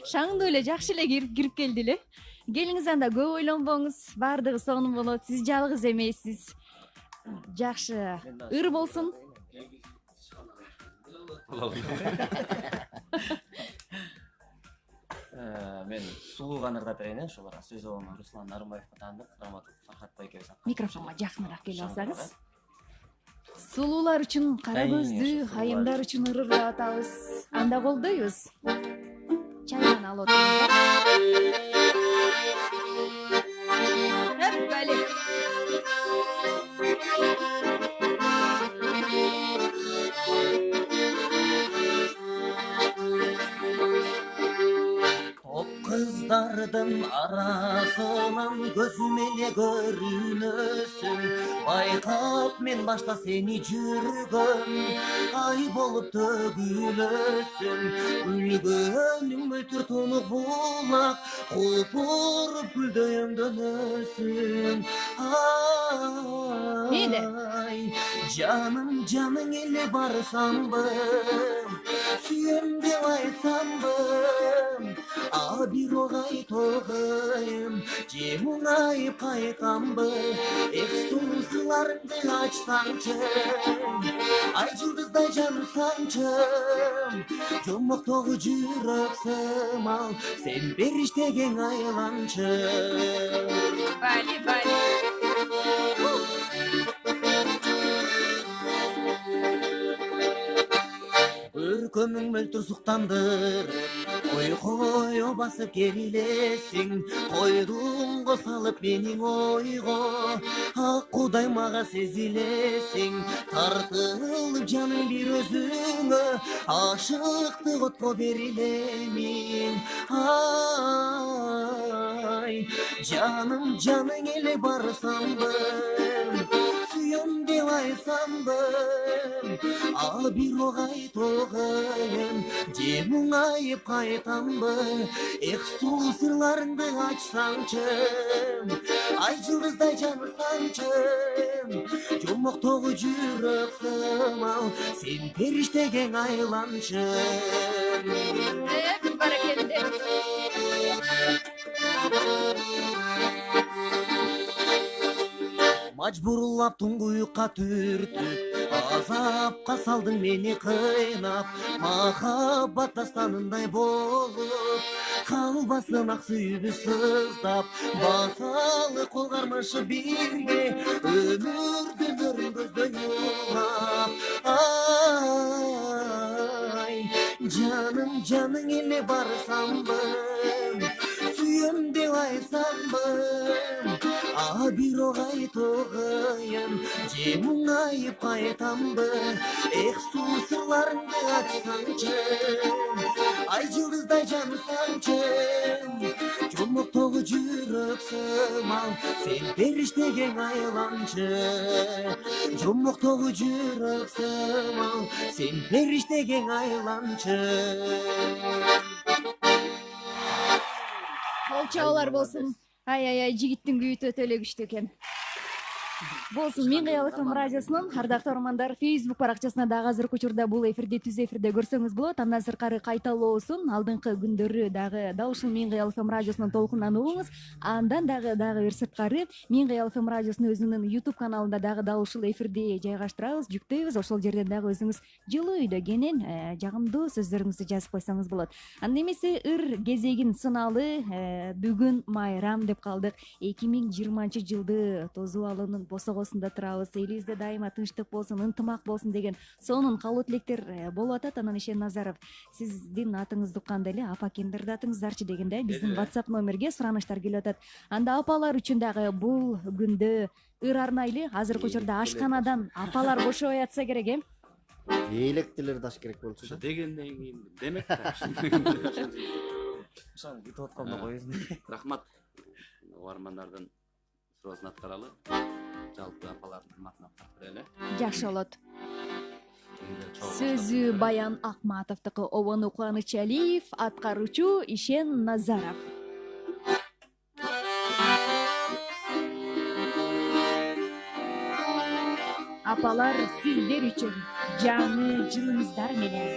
Speaker 1: Шаңдуу эле жакшы эле кирип келди эле. Келиңиз, анда көп ойлонбоңуз. Баардыгы сонун болот. Сиз жалгыз эмессиз. Жакшы ыр болсун.
Speaker 15: Мен сулууган ырдап берейин, ошолорго сөз алууну Руслан Нарымбаевге таандык, драматург Фархат байкебиз.
Speaker 1: Микрофонго жакыныраак келип алсаңыз. Сулуулар үчүн кара көздүү, айымдар үчүн ыр ырдап атабыз. Анда колдойбуз. Чайдан алып отуруңуздар. Бали.
Speaker 4: Kızlardan arasынан gözüm ele görünösün. Baykap men başta seni жүргөн, ay bolup tөгүлөсүн. Үлгөнүң мөлтүр тонук булак, купуруп гүлдөйөңдөнөсүн. Ай, жаның эле барсамбы, сүйөм деп айтсамбы, bir ogay toğayım, cemungayıp kaykambe. Ekstuzlarımdı açsançım, ay yıldızda canım sançım. Jomak toğu jürek semal, sen periştegen aylançım. Bali. Ürkümün mөлтүр суктандыр, Ой басып керилесиң, койдуңго салып менин ойго. Ак Кудай мага сезилесиң, тартылып жаным бир өзүңө, ашыктык отко берилемин. Ай, жаның эле барсамбы, сүйөм деп айтсамбы, bir ogay toğayım, cemungayıp kaytambe. Sulu sırlarındı açsançım, ay yıldızday canı sançım. Jomak toğu jürek semal, sen periştegen aylançım. Baraketle. Majburullap туңгуюкка түртүп, азапка салдың мени кыйнап, махаббат дастанындай болуп, калбасын ак сүйүүбүз сыздап, басалы кол кармашып бирге, өмүрдүн өрүн көздөй улап. Ай, жаның эле барсамбы, сүйөм деп айтсамбы, bir ogay toğayım, cemungayıp kaytambe. Sulu sırlarındı açsançım, ay yıldızday canı sançım. Jomak toğu jürek semal, sen periştegen aylançım. Jomak toğu jürek semal, sen periştegen aylançım.
Speaker 1: Kol çağlar bolsun. Ай, жигиттин күйүтү өтө эле күчтүү экен. Болсун, Мен Кыялык FM радиосунун ардактуу угармандар Facebook баракчасына дагы азыркы учурда бул эфирди түз эфирде көрсөңүз болот. Андан сыркары кайталоосун алдыңкы күндөрү дагы дал ушул Мен Кыялык FM радиосунун толкунан угуңуз. Андан дагы бир сырткары Мен Кыялык FM радиосунун өзүнүн YouTube каналында дагы дал ушул эфирди жайгаштырабыз, жүктөйбүз. Ошол жерден дагы өзүңүз жылуу үйдө кенен жагымдуу сөздөрүңүздү жазып койсоңуз болот. Анда эмесе ыр кезегин сыналы бүгүн майрам деп калдык. 2020 жылды тозуп алуунун босогосунда турабыз. Элибизде дайыма тынчтык болсун, ынтымак болсун деген сонун калуу тилектер болуп атат. Анан Ишен Назаров, сиздин атыңызды укканда эле апа кимди ырдатыңыздарчы дегенде биздин WhatsApp номерге сураныштар келип атат. Анда апалар үчүн дагы бул күндө ыр арнайлы. Азыркы учурда ашканадан апалар бошобой атса керек,
Speaker 16: Электилер даш керек болчу.
Speaker 18: Дегенден кийин демек да.
Speaker 15: Ошону күтүп атканда коесуң.
Speaker 18: Рахмат. Угармандардан суроосун аткаралы. жалпы апалардын атына тартып берели.
Speaker 1: Жакшы болот. Сөзү Баян Акматовдуку, обону Кубанычалиев, аткаруучу Ишен Назаров. Апалар, сиздер үчүн жаңы жылыңыздар менен.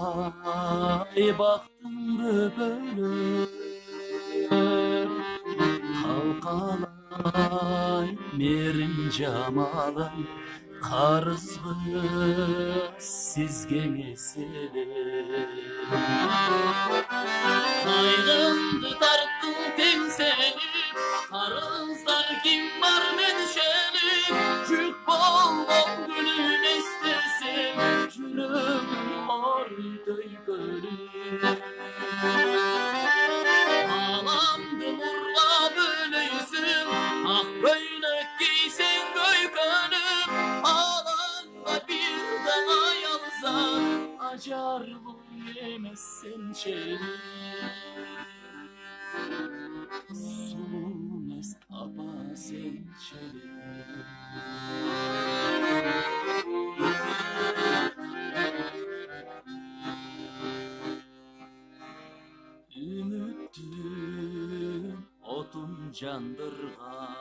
Speaker 19: Orutmay baktım böbölü Kalkalay merim camalım Karızbız sizge mesele Kaygımdı tarttım temselip Karızlar kim var menşelip Cük bol bol gülüm istesin Cürüm orday gönül Ağlamdı murla böyleysin Ah böyle giysen göykönüm Ağlamda bir daha yalzan Acar bu yemezsen çelim Sulumez taba sen çelim Ümittüm otun candırgan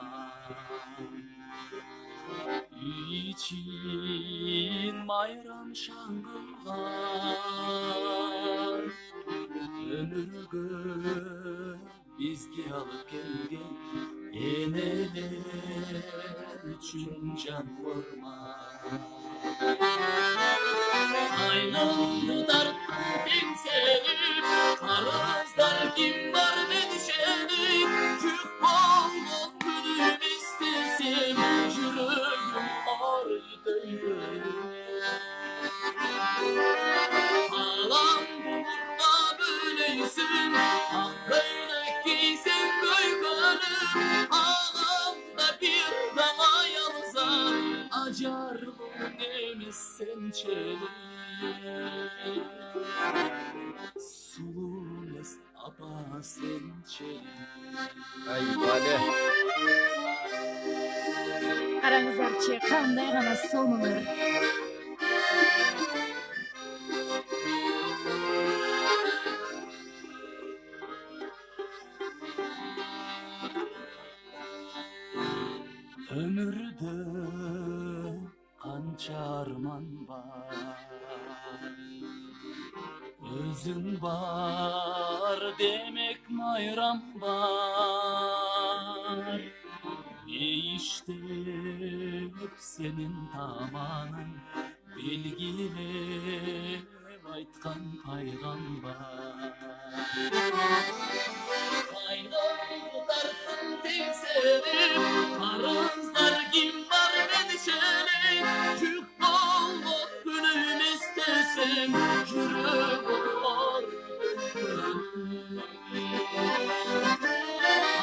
Speaker 19: için mayram şangılgan Ömürgü bizgi alıp gelgen eneler üçün can vurman Aylımdı darttım kimselip Karızlar kim var menşelik Kük bol bol gülüm istesin Yürügüm ağrıdayım Ağlamdı murda böyleysin Ah böyle giysen göykönüm Ağlamda bir daha yalzan Acar bu nemezsen çelik Sulumez aba sen çelik
Speaker 16: Ay Vale.
Speaker 1: Караңыздарчы, кандай гана сонуңур.
Speaker 19: Ömürde kança arman var Özün var demek mayram var işte hep senin tamanın Bilgilep aytkan paygambar Kaynağımı tarttım tek sevip Karızlar kim var menşelik Kük bol bol gülüm istesin Yürüp var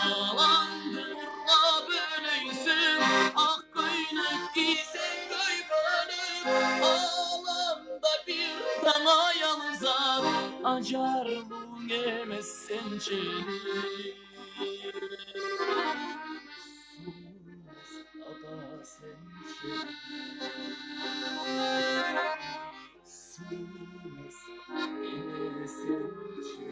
Speaker 19: Ağlandı murla böyleysin Ah kıynek giysen göykönüm Ağlamda bir dana yalzan Acar bu yemezsen çelik Sulumez aba sen çelik Sulumez sen çelik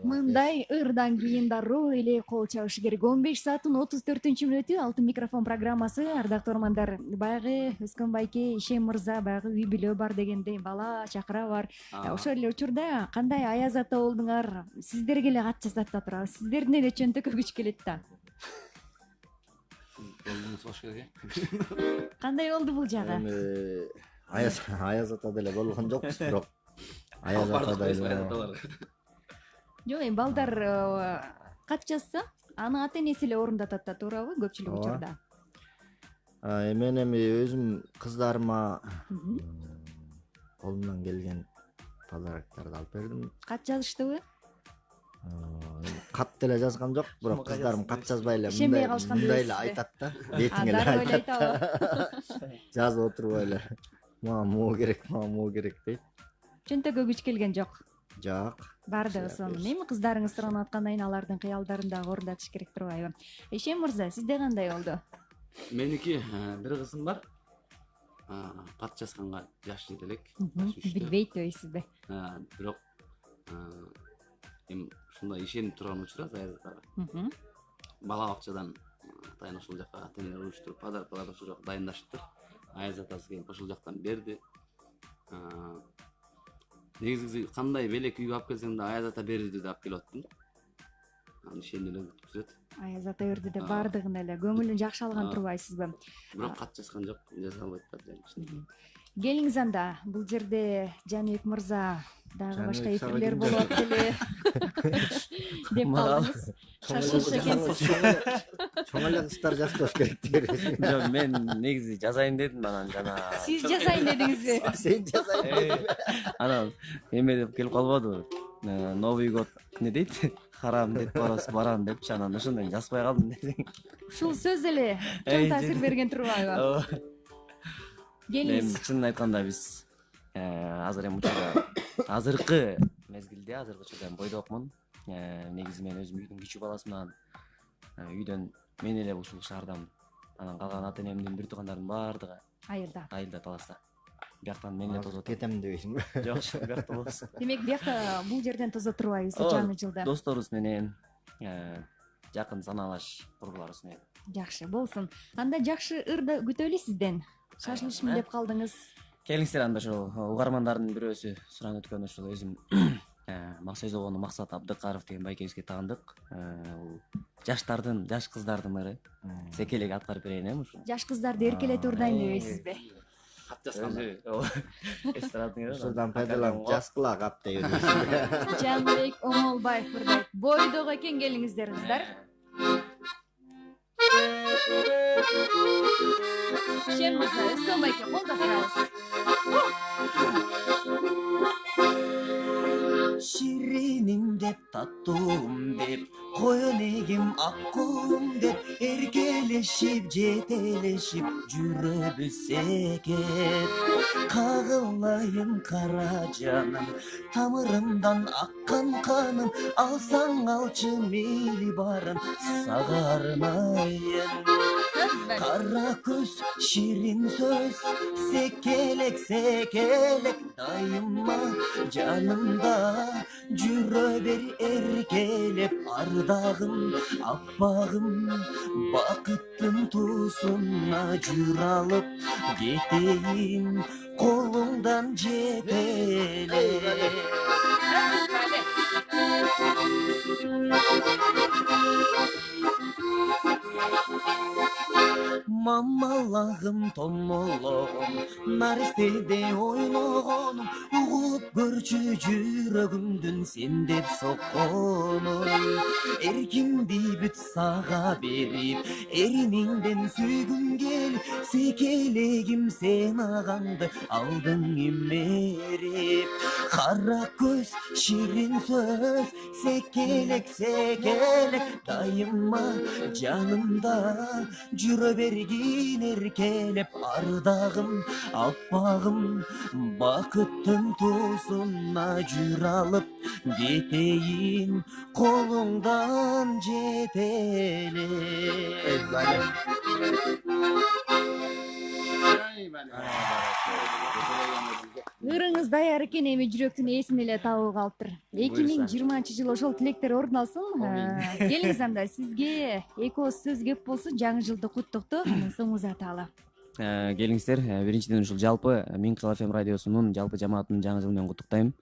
Speaker 1: Мындай ырдан кийин дароо эле кол чабыш керек. 15:34 Алтын микрофон программасы. Ардактуу угармандар, баягы Өскөн байке, Ишен мырза баягы үй бүлө бар дегендей бала чакыра бар. Ошол эле учурда кандай аяз ата болдуңар? Сиздерге эле кат жасап да турабыз. Сиздердин эле чөнтөккө күч келет да. Кандай болду бул жагы?
Speaker 16: Аяз ата деле болгон жокпуз, бирок аяз атадай
Speaker 1: Жок, эми балдар кат жазса, аны ата энеси эле орундатат да, туурабы? Көпчүлүк учурда.
Speaker 16: Мен эми өзүм кыздарыма колумдан келген подароктарды алып бердим.
Speaker 1: Кат жазыштыбы?
Speaker 16: Кат деле жазган жок, бирок кыздарым кат жазбай эле
Speaker 1: Ишенбей калышкан
Speaker 16: мындай эле
Speaker 1: дебесизби?
Speaker 16: айтат да. Бетиң эле
Speaker 1: дароо эле
Speaker 16: айтат. Жазып отурбай эле. Мага могу керек дейт.
Speaker 1: Чөнтөгө күч келген жок.
Speaker 16: Жок.
Speaker 1: Бардыгы сонун. Эми кыздарыңыз суранып аткандан кийин алардын кыялдарын дагы орундатыш керек турбайбы? Ишен мырза, сизде кандай болду?
Speaker 18: Меники бир кызым бар. Кат жазганга жашы жете элек.
Speaker 1: Билбейт дейсизби?
Speaker 18: Бирок эми ушундай ишенип турган учур аз аязатага. Бала бакчадан атайын ошол жака ата-энелер уюштуруп подаркаларды ошол жака дайындашыптыр. Аяз атасы келип ошол жактан берди. Негизи кандай белек үйгө алып келсең да Аяз ата берди деп алып келип аттым. Аны ишенип эле күтүп жүрөт.
Speaker 1: Аяз ата берди деп бардыгын эле көңүлүн жакшы алган турбайсызбы?
Speaker 18: Бирок кат жазган жок, жаза албайт да.
Speaker 1: Келиңиз анда, бул жерде Жаныбек мырза дагы башка эфирлер болуп атты деп калдыңыз. Шашылыш экенсиз.
Speaker 16: Чоң эле кыздар жазбаш керек деп.
Speaker 15: Жок, мен негизи жазайын дедим, анан жана
Speaker 1: Сиз жазайын дедиңизби?
Speaker 16: Сен жазайын.
Speaker 15: Анан эме деп келип калбадыбы? Новый год не дейт? Харам деп баран депчи, анан ошондон жазбай калдым десең.
Speaker 1: Ушул сөз эле чоң таасир берген турбайбы?
Speaker 15: Мен чынын айтканда биз азыр эми учурда азыркы мезгилде азыркы учурда бойдокмун. Негизи мен өзүм үйдүн кичүү баласымын. Үйдөн мен эле ушул шаардамын. Анан калган ата энемдин бир туугандардын баардыгы айылда таласта. Бияктан мен эле тозот
Speaker 16: кетем дебейсиңби?
Speaker 15: Жок, биякта болобуз.
Speaker 1: Демек биякта бул жерден тозот турбайбыз жаңы жылда.
Speaker 15: Досторубуз менен жакын саналаш курбуларыбыз менен.
Speaker 1: Жакшы болсун. Анда жакшы ырды күтөлү сизден. Шашылышмын деп калдыңыз.
Speaker 15: Келиңиздер, анда ошол угармандардын бирөөсү суранып өткөн ошол өзүм Максөзөгөнүн Максат Абдыкаров деген байкебизге таандык. Жаштардын, жаш кыздардын ыры. Секелек аткарып берейин эми ушул.
Speaker 1: Жаш кыздарды эркелетип ырдайын дебейсизби?
Speaker 18: Кат жазганда.
Speaker 15: Эстрадный ыры.
Speaker 16: Ушудан пайдаланып жазгыла кат дейбиз.
Speaker 1: Жаныбек Оңолбаев ырдайт. Бойдок экен, келиңиздер кыздар. Шен мырза, Өскөн байке, колдо турабыз.
Speaker 4: Şirinim деп, tatlım деп, koyun egim akkum деп, erkeleşip, jeteleşip, жүрөбүзсек ет. Kağılayın kara canım, tamırımdan akkan kanım, alsan alçı mili barın, sağarmayın. Kara göz, şirin söz, sekelek sekelek, dayıma canımda жүрөбер эркелеп, ардагым аппагым бакыттын туусуна жүр алып кетейин колуңдан жетелеп. Мамалағым, томолоғым, наристеде ойнағаным, ұғып көрчі жүрөгүмдүн сен деп соққаным. Эрким бейбіт саға берип, эринеңден сүйгүм кел, секелегим сен ағаңды алдың имерип. Қара көз, ширин сөз, секелек, секелек, дайыма жанымда жүрө бергин эркелеп, ардагым, аппагым бакыттын туусуна жүр алып кетейин колуңдан жетелеп.
Speaker 1: Ырыңыз даяр экен, эми жүрөктүн ээсин эле табып калыптыр. 2020 жыл ошол тилектер ордуналсын. Келиңиз анда, сизге эки ооз сөз кеп болсун, жаңы жылды куттуктоо, анан соң узаталы.
Speaker 15: Келиңиздер, биринчиден ушул жалпы Минкал FM радиосунун жалпы жамаатынын жаңы жылы менен куттуктайм.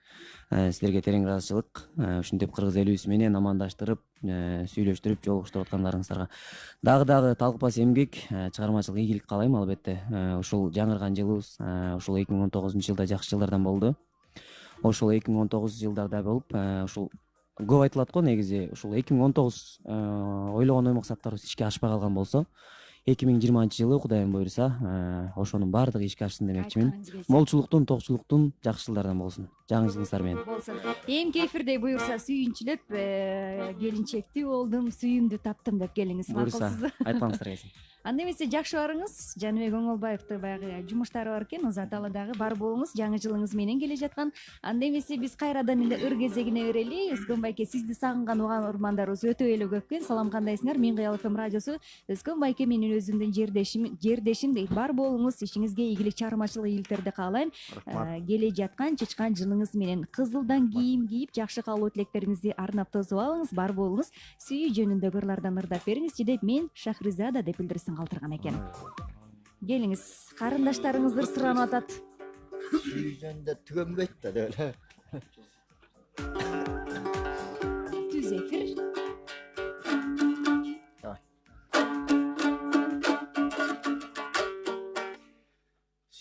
Speaker 15: Силерге терең ыраазычылык, ушинтип кыргыз элибиз менен амандаштырып, сүйлөштүрүп, жолугуштуруп аткандарыңыздарга дагы талкпас эмгек, чыгармачылык ийгилик каалайм. Албетте, ушул жаңырган жылыбыз ушул 2019 жылда жакшы жылдардан болду. Ошол 2019 жылдарда болуп, ушул көп айтылат го, негизи ушул 2019 ойлогон ой максаттарыбыз ишке ашпай калган болсо, 2020 жылы Кудайым буйруса ошонун баардыгы ишке ашсын демекчимин. Молчулуктун, токчулуктун, жакшы жылдардан болсун. Жаңы жылыңыздар менен.
Speaker 1: Болсун. Эмки эфирде буйрса сүйүнчүлөп келинчекти болдум, сүйүмдү таптым деп келиңиз.
Speaker 15: Буйруса айткаңыздар келсин.
Speaker 1: Анда эмесе жакшы барыңыз. Жаныбек Оңолбаевдин баягы жумуштары бар экен, Узат Алыдагы бар болуңуз, жаңы жылыңыз менен келе жаткан. Анда эмесе биз кайрадан эле ыр кезегине берели. Өскөн байке, сизди сагынган угармандарыбыз өтө эле көп экен. Салам, кандайсыңар? Мен Кыял ФМ радиосу. Өскөн байке менин өзүмдүн жердешим дейт. Бар болуңуз, ишиңизге ийгилик, чыгармачылык ийгиликтерди каалайм. Келе жаткан чычкан жылыңыз менен кызылдан кийим кийип, жакшы каалоо тилектериңизди арнап тосуп алыңыз. Бар болуңуз. Сүйүү жөнүндөгү ырлардан ырдап бериңиз. Деп мен Шахризада деп билдирсин калтырган экен. Келиңиз, карындаштарыңызды суранып атат.
Speaker 16: Сүйгөндө түгөнбөйт да деп эле.
Speaker 1: Түз эфир.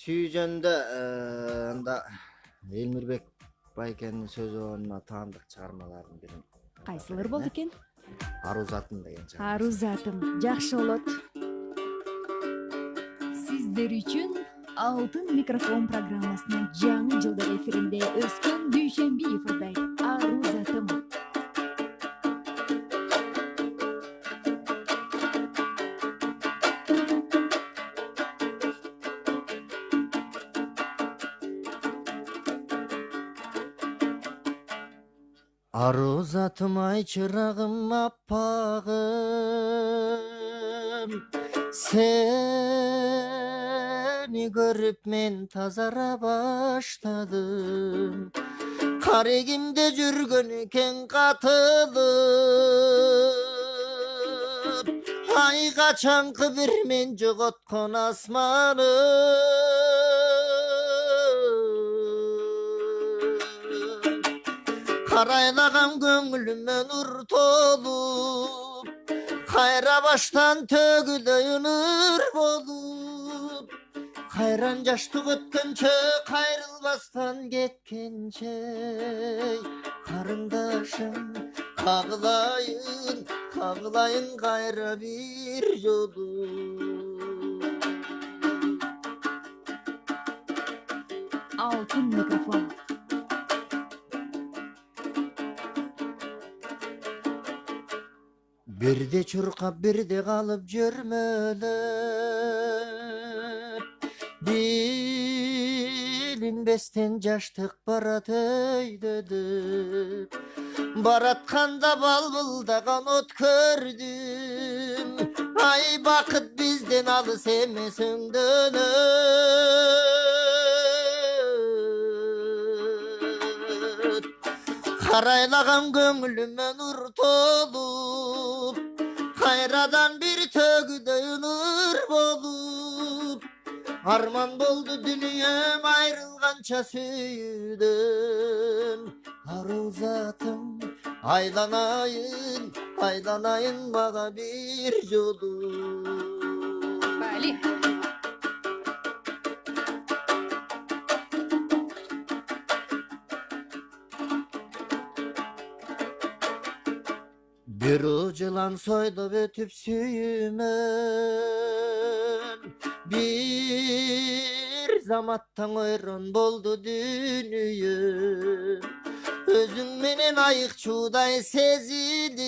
Speaker 16: Сүйгөндө анда Элмирбек байкенин сөзү ордуна таандык чыгармалардын бири.
Speaker 1: Кайсылар болду экен?
Speaker 16: Ару затым деген чыгарма.
Speaker 1: Ару затым, жакшы болот. Сиздер үчүн Алтын микрофон программасынын жаңы жылдар эфиринде Өскөн Дүйшөнбиев ырдайт. Ару затым.
Speaker 16: Ару затым ай чырагым аппагым, сени көрүп мен тазара баштадым. Карегимде жүргөн экен катылып, ай качанкы бир мен жоготкон асманым. Карайлаган көңүлүмө нур толуп, кайра баштан төгүлөй ыныр болуп, кайран жаштык өткөнчө кайрылбастан кеткенче, карындашым кагылайын, кагылайын кайра бир жолу.
Speaker 1: Алтын микрофон.
Speaker 16: Бирде чуркап, бирде калып жүрмөлөп, билинбестен жаштык барат өйдөдөп. Баратканда балбылдаган от көрдүм, ай бакыт бизден алыс эмес өңдөнөт. Карайлаган көңүлүмө нур толуп, кайрадан бир төгүдөй ыныр болуп, арман болду дүнүйөм айрылганча сүйүүдөн. Ару затым айланайын, айланайын мага бир жолу.
Speaker 1: Бали.
Speaker 16: Bir жылан сойлоп өтүп сүйүмөн, бир заматтан ойрон болду дүнүйөм. Өзүң менен айык чуудай сезилип,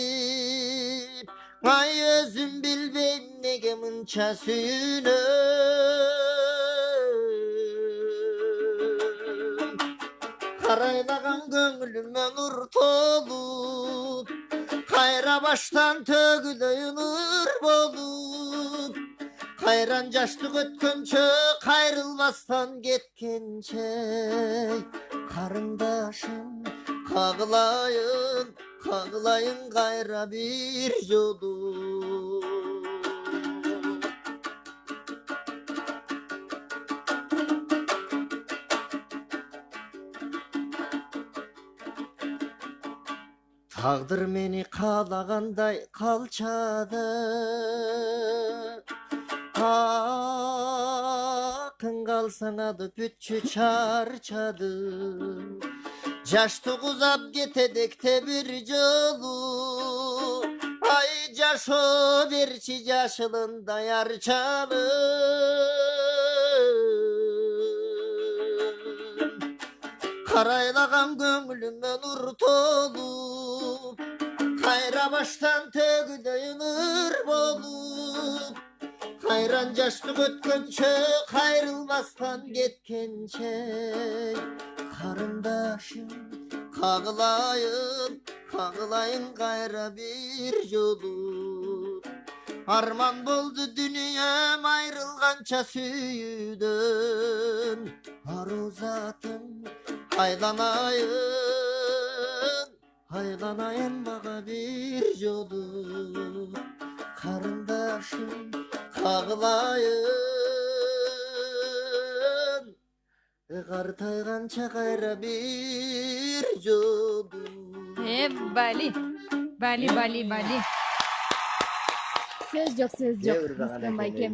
Speaker 16: ай өзүм билбейм неге мынча сүйүнөм. Карайлаган көңүлүмө нур толуп, кайра баштан төгүлөй ыныр болуп, кайран жаштык өткөнчө кайрылбастан кеткенче, карындашым кагылайын, кагылайын кайра бир жолу. Тагдыр мени каалагандай калчады, акын калсаң адып бүтчү чарчадым. Жаштык узап кетедекте бир жолу, ай жашо берчи жашылындай арчанын карайлаган көңүлүмө нур толуп кайра баштан төгүдөй ыңыр болуп кайран жаштык өткөнчө кайрылмастан кеткенче карындашым кагылайын кайра бир жолу арман болду дүнүйөм айрылганча сүйүүдөн ару затым айланайын мага бир жолу карындашым кагылайын картайганча кайра бир жолу.
Speaker 1: Бали. Сөз жок, Мустан байкем.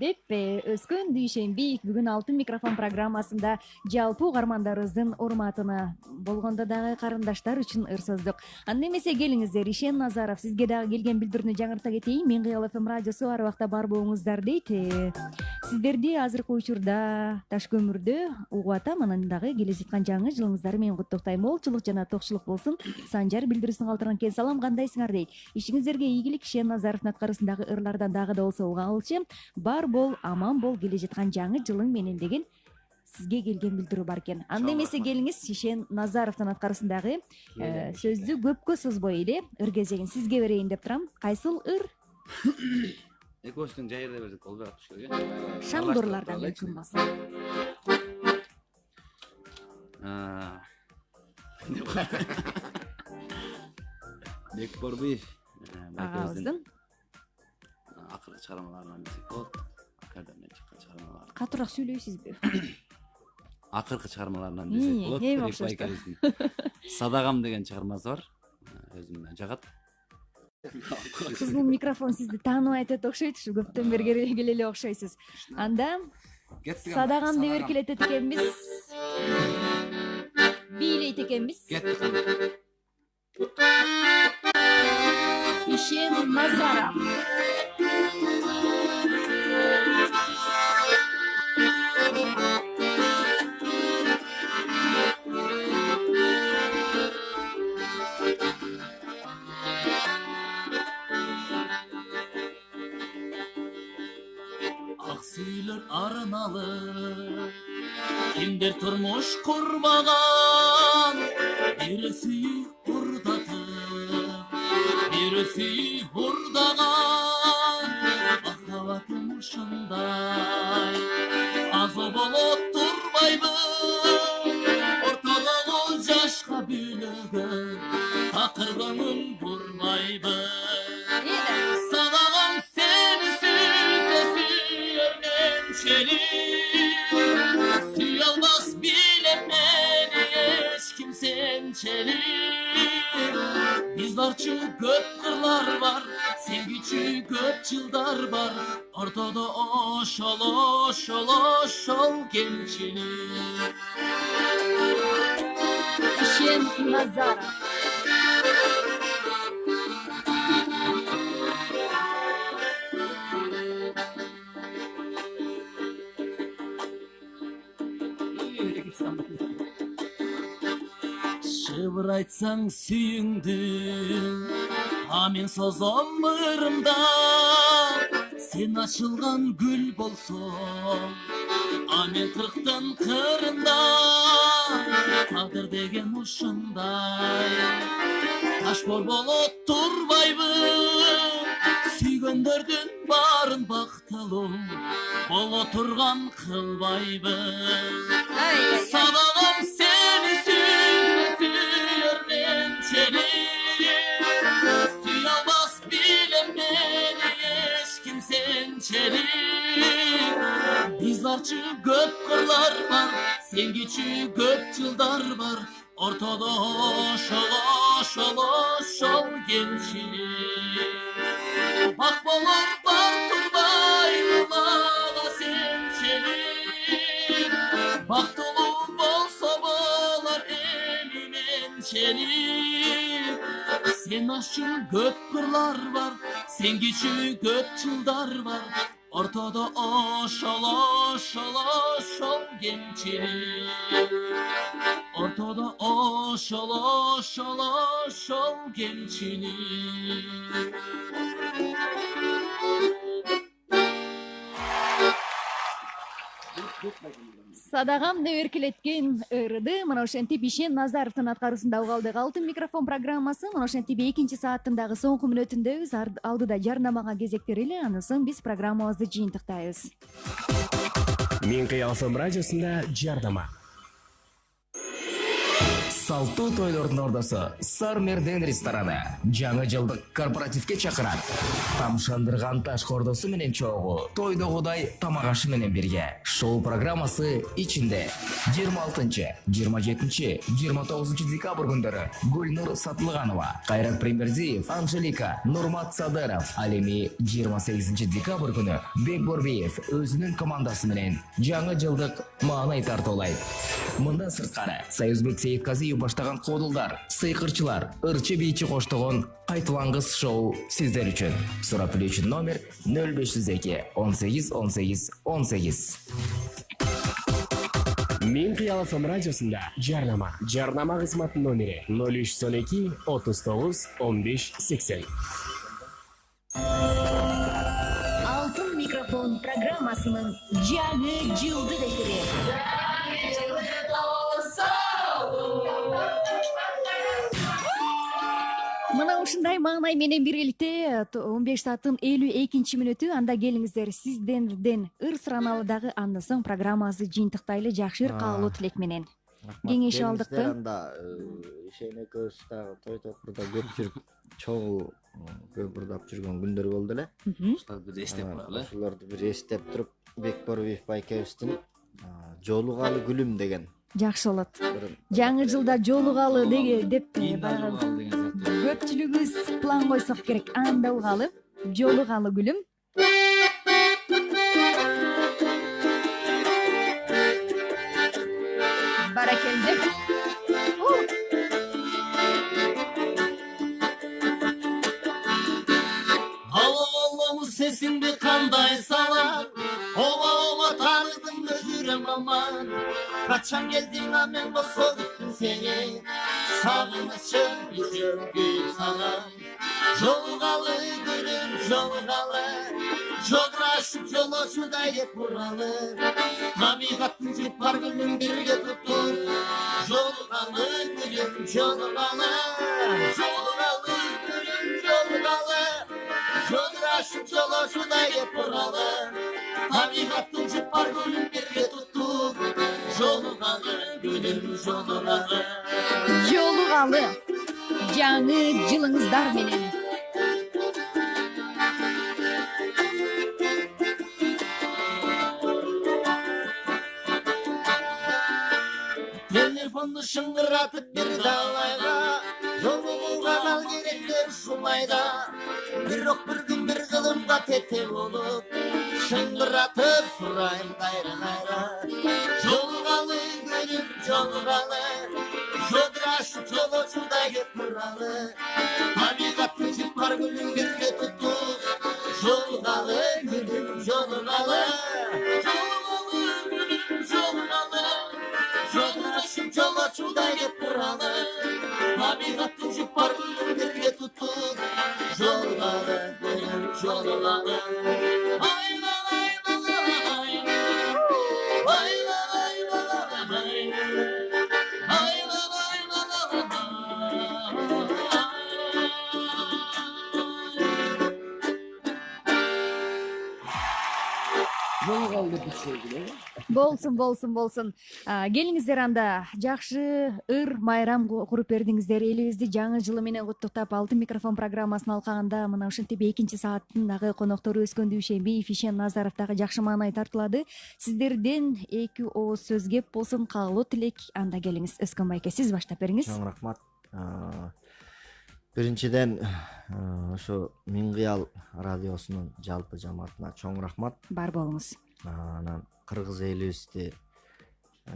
Speaker 1: Деп өскөн дүйшемби бүгүн Алтын микрофон программасында жалпы угармандарыбыздын урматына болгондо дагы карындаштар үчүн ыр сөздүк. Анда эмесе келиңиздер, Ишен Назаров сизге дагы келген билдирүүнү жаңырта кетейин. Мен Кыял ФМ радиосу ар убакта бар болуңуздар дейт. Сиздерди азыркы учурда Таш көмүрдө угуп атам, анан дагы келе жаткан жаңы жылыңыздары менен куттуктайм. Молчулук жана токчулук болсун. Санжар билдирүүсүн калтырган кен салам, кандайсыңар дейт. Ишиңиздерге ийгилик. Ишен Назаровдун аткарысындагы ырлардан дагы да болсо уга алчы. Бар бол, аман бол, келе жаткан жаңы жылың менен деген сизге келген билдирүү бар экен. Анда эмесе келиңиз, Ишен Назаровдун аткарысындагы сөздү көпкө созбой эле ыр кезегин сизге берейин деп турам. Кайсыл ыр?
Speaker 18: Экөөсүнүн жайында бердик, болбой атыш керек.
Speaker 1: Шандурлардан мүмкүн болсо.
Speaker 18: Бекборбиев
Speaker 1: агабыздын
Speaker 18: акыркы чыгармаларынан десек болот. Академия чыккан чыгармалар.
Speaker 1: Катуураак сүйлөйсүзбү?
Speaker 18: Акыркы чыгармаларынан десек болот. Садагам деген чыгармасы бар. Өзүмө жагат.
Speaker 1: Кызыл микрофон сизди тааныбай атат окшойт, ушу көптөн бери келе эле окшойсуз. Анда Садагам деп эркелетет экенбиз. Бийлейт экенбиз. Ишен Назаров.
Speaker 19: Aksiler arınalı, kimdir turmuş kurmagan, birisi hurdatıp, birisi hurdagan, akavatım uşunday, azı bolup durbaybın, ortalığı jaşka bülügün, takırgının vurmaybın. Sadağım seni Suyalmaz bile beni hiç kimsen çelik. Bizlarçı göp kırlar var, sevgiçi göp yıllar var. Ortada oşal gençlik.
Speaker 1: Ишен Назаров.
Speaker 19: Шыбыр айтсаң сүйіңді, амен созом мырымда, сен ашылған гүл болсоң, амен қырықтан қырында, тағдыр деген ушындай, ташбор болып тұрбайбын, сүйгендердің барын бақталым, боло тұрған қылбайбын. Сабағым сені сүйермен çelik, suyalmaz bile beni hiç kimsen çelik. Bizlarçı göp kırlar var, sevgiçi göp yıllar var. Ortada şal gençlik. Bak bolur var turbaylılara sen çelik. Bak dolu bolsa bolar elimin çelik. Sen aşkın göp kırlar var, sen geçi göp çılдар var. Ortada aşal aşal aşal gençlik. Ortada aşal aşal aşal gençlik.
Speaker 1: Садагам деп эркелеткен ырды мына ошентип Ишен Назаровдун аткаруусунда угалдык. Алтын микрофон программасы мына ошентип экинчи сааттындагы соңку мүнөтүндөбүз. Алдыда жарнамага кезектер эле, андан соң биз программабызды жыйынтыктайбыз.
Speaker 10: Мен кыялсам радиосунда жарнама.
Speaker 11: Салтуу тойлордун ордосу Сармерден рестораны жаңы жылдык корпоративке чакырат. Тамшандырган таш кордосу менен чогуу, тойдогудай тамак ашы менен бирге. Шоу программасы ичинде 26, 27, 29 декабрь күндөрү Гүлнур Сатылганова, Кайрат Премерзиев, Анжелика, Нурмат Садыров, ал эми 28 декабрь күнү Бекборбиев өзүнүн командасы менен жаңы жылдык маанай тартуулайт. Мындан сырткары Союзбек Сейитказиев баштаган кодулдар, сыйкырчылар, ырчы бийчи коштогон кайтылаңгыс шоу сиздер үчүн. Сурап билүү үчүн номер 0502 18 18 18.
Speaker 10: Мен кыялсам радиосунда жарнама. Жарнама кызматынын номери 0312 39 15 80.
Speaker 1: Алтын микрофон программасынын жаңы жылдык эфири. Мына ушундай маанай менен биргеликте 15 сааттын 52 мүнөтү. Анда келиңиздер сиздерден ыр сураналыдагы андан соң программабызды жыйынтыктайлы. Жакшы ыр каалоо тилек менен. Кеңеш алдыкты.
Speaker 16: Анда Ишен экөөбүз дагы той топурда көп жүрүп, чогуу көп ырдап жүргөн күндөр болду эле.
Speaker 15: Ошолорду эстеп туралы.
Speaker 16: Ошолорду бир эстеп туруп, Бекборбиев байкебиздин жолугалы гүлүм деген.
Speaker 1: Жакшы болот. Жаңы жылда жолугалы деп көпчүлүгүбүз план койсок керек. Анда угалы, жолугалы гүлүм. Баракелде.
Speaker 19: Ала сесимди кандай сала, ова таныдым жүрөм аман. Качан келдиң амен босо бүттүм сени, сагынычым жүргү салам. Жолугалы гүлүм жолугалы, жолдашып жолочудай деп уралы. Табигаттын жыпар гүлүн бирге туттуп, жолугалы гүлүм жолугалы, жолугалы гүлүм жолугалы, жолдашып жолочудай деп уралы. Табигаттын жыпар гүлүн бирге туттуп, жолугалы гүлүм жолугалы.
Speaker 1: Жолугалы жаңы жылыңыздар менен.
Speaker 19: Телефонду шыңгыратып бир далайга, жолугуга ал керектер ушулайда. Бирок бир күн бир кылымга тете болуп, шыңгыратып сурайм кайра кайра. Жолугалы гүлүм жолугалы, жолдашып жолочудай кеп уралы. Табигаттын жыпар гүлүн бирге туттуп, жолугалы гүлүм жолугалы, жолугалы гүлүм жолугалы, жолдашып жолочудай кеп уралы. Табигаттын жыпар гүлүн бирге туттуп, жолугалы гүлүм жолугалы.
Speaker 1: Болсун. Келиңиздер анда жакшы ыр майрам куруп бердиңиздер. Элибизди жаңы жылы менен куттуктап, Алтын микрофон программасын алкаганда мына ушинтип экинчи сааттын дагы коноктору Өскөндү Ишенбиев, Ишен Назаров дагы жакшы маанай тартылады. Сиздерден эки ооз сөз кеп болсун, каалоо тилек. Анда келиңиз. Өскөн байке, сиз баштап бериңиз.
Speaker 16: Чоң рахмат. Биринчиден ошо Мен кыял радиосунун жалпы жамаатына чоң рахмат.
Speaker 1: Бар болуңуз.
Speaker 16: Анан кыргыз элибизди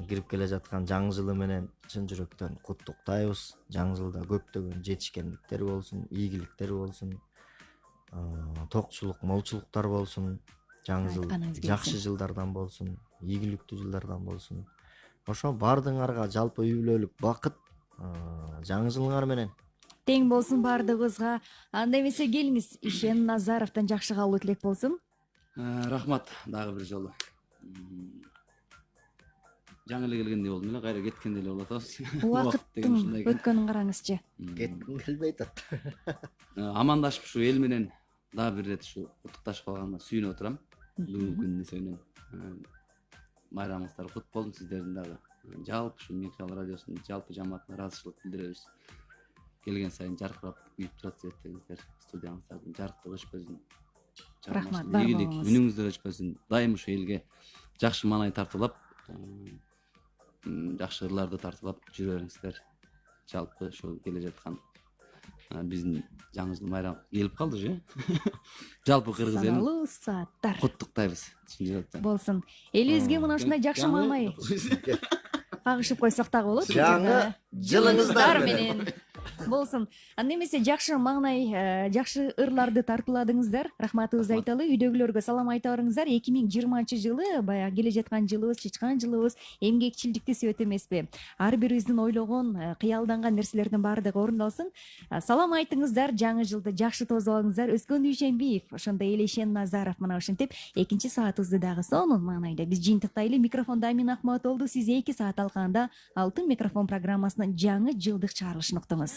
Speaker 16: кирип келе жаткан жаңы жылы менен чын жүрөктөн куттуктайбыз. Жаңы жылда көптөгөн жетишкендиктер болсун, ийгиликтер болсун, токчулук, молчулуктар болсун. Жаңы жыл жакшы жылдардан болсун, ийгиликтүү жылдардан болсун. Ошо бардыңарга жалпы үй бүлөлүк бакыт, жаңы жылыңар менен.
Speaker 1: Тең болсун бардыгыбызга. Анда эмесе келиңиз, Ишен Назаровдон жакшы кабыл тилек болсун.
Speaker 18: Рахмат дагы бир жолу. Жаңы эле келгендей болдум эле, кайра кеткендей эле болуп атабыз.
Speaker 1: Убакыттын өткөнүн караңызчы.
Speaker 16: Кетким келбей атат.
Speaker 18: Амандашып ушу эл менен дагы бир ирет ушу куттукташып калганына сүйүнүп отурам. Бүгүнкү күнү менен. Байрамыңыздар кут болсун сиздердин дагы. Жалпы ушу Микал радиосунун жалпы жамаатына ыраазычылык билдиребиз. Келген сайын жаркырап күйүп турат светтериңиздер, студияңыздардын жарыктыгы өчпөсүн.
Speaker 1: Рахмат,
Speaker 18: ийгилик, үнүңүздөр өчпөсүн. Дайым ушу элге жакшы маанай тартуулап, жакшы ырларды тартуулап жүрө бериңиздер. Жалпы ошол келе жаткан биздин жаңы жыл майрамы келип калды же. Жалпы кыргыз элин
Speaker 1: саналуу сааттар
Speaker 18: куттуктайбыз чын жүрөктөн.
Speaker 1: болсун. Элибизге мына ушундай жакшы маанай кагышып койсок дагы болот.
Speaker 16: Жаңы жылыңыздар
Speaker 1: менен болсун. Анда эмесе жакшы маанай, жакшы ырларды тартууладыңыздар. Рахматыбызды айталы. Үйдөгүлөргө салам айта барыңыздар. 2020-жылы баягы келе жаткан жылыбыз, чычкан жылыбыз эмгекчилдикти себеп эмеспи? Ар бирибиздин ойлогон, кыялданган нерселердин баардыгы орундалсын. Салам айтыңыздар. Жаңы жылды жакшы тосуп алыңыздар. Өскөн Дүйшенбиев, ошондой эле Ишен Назаров мына ушинтип экинчи саатыбызды дагы сонун маанайда биз жыйынтыктайлы. Микрофондо Амин Акматовду сиз 2 саат алганда Алтын микрофон программасынын жаңы жылдык чыгарылышын уктуңуз.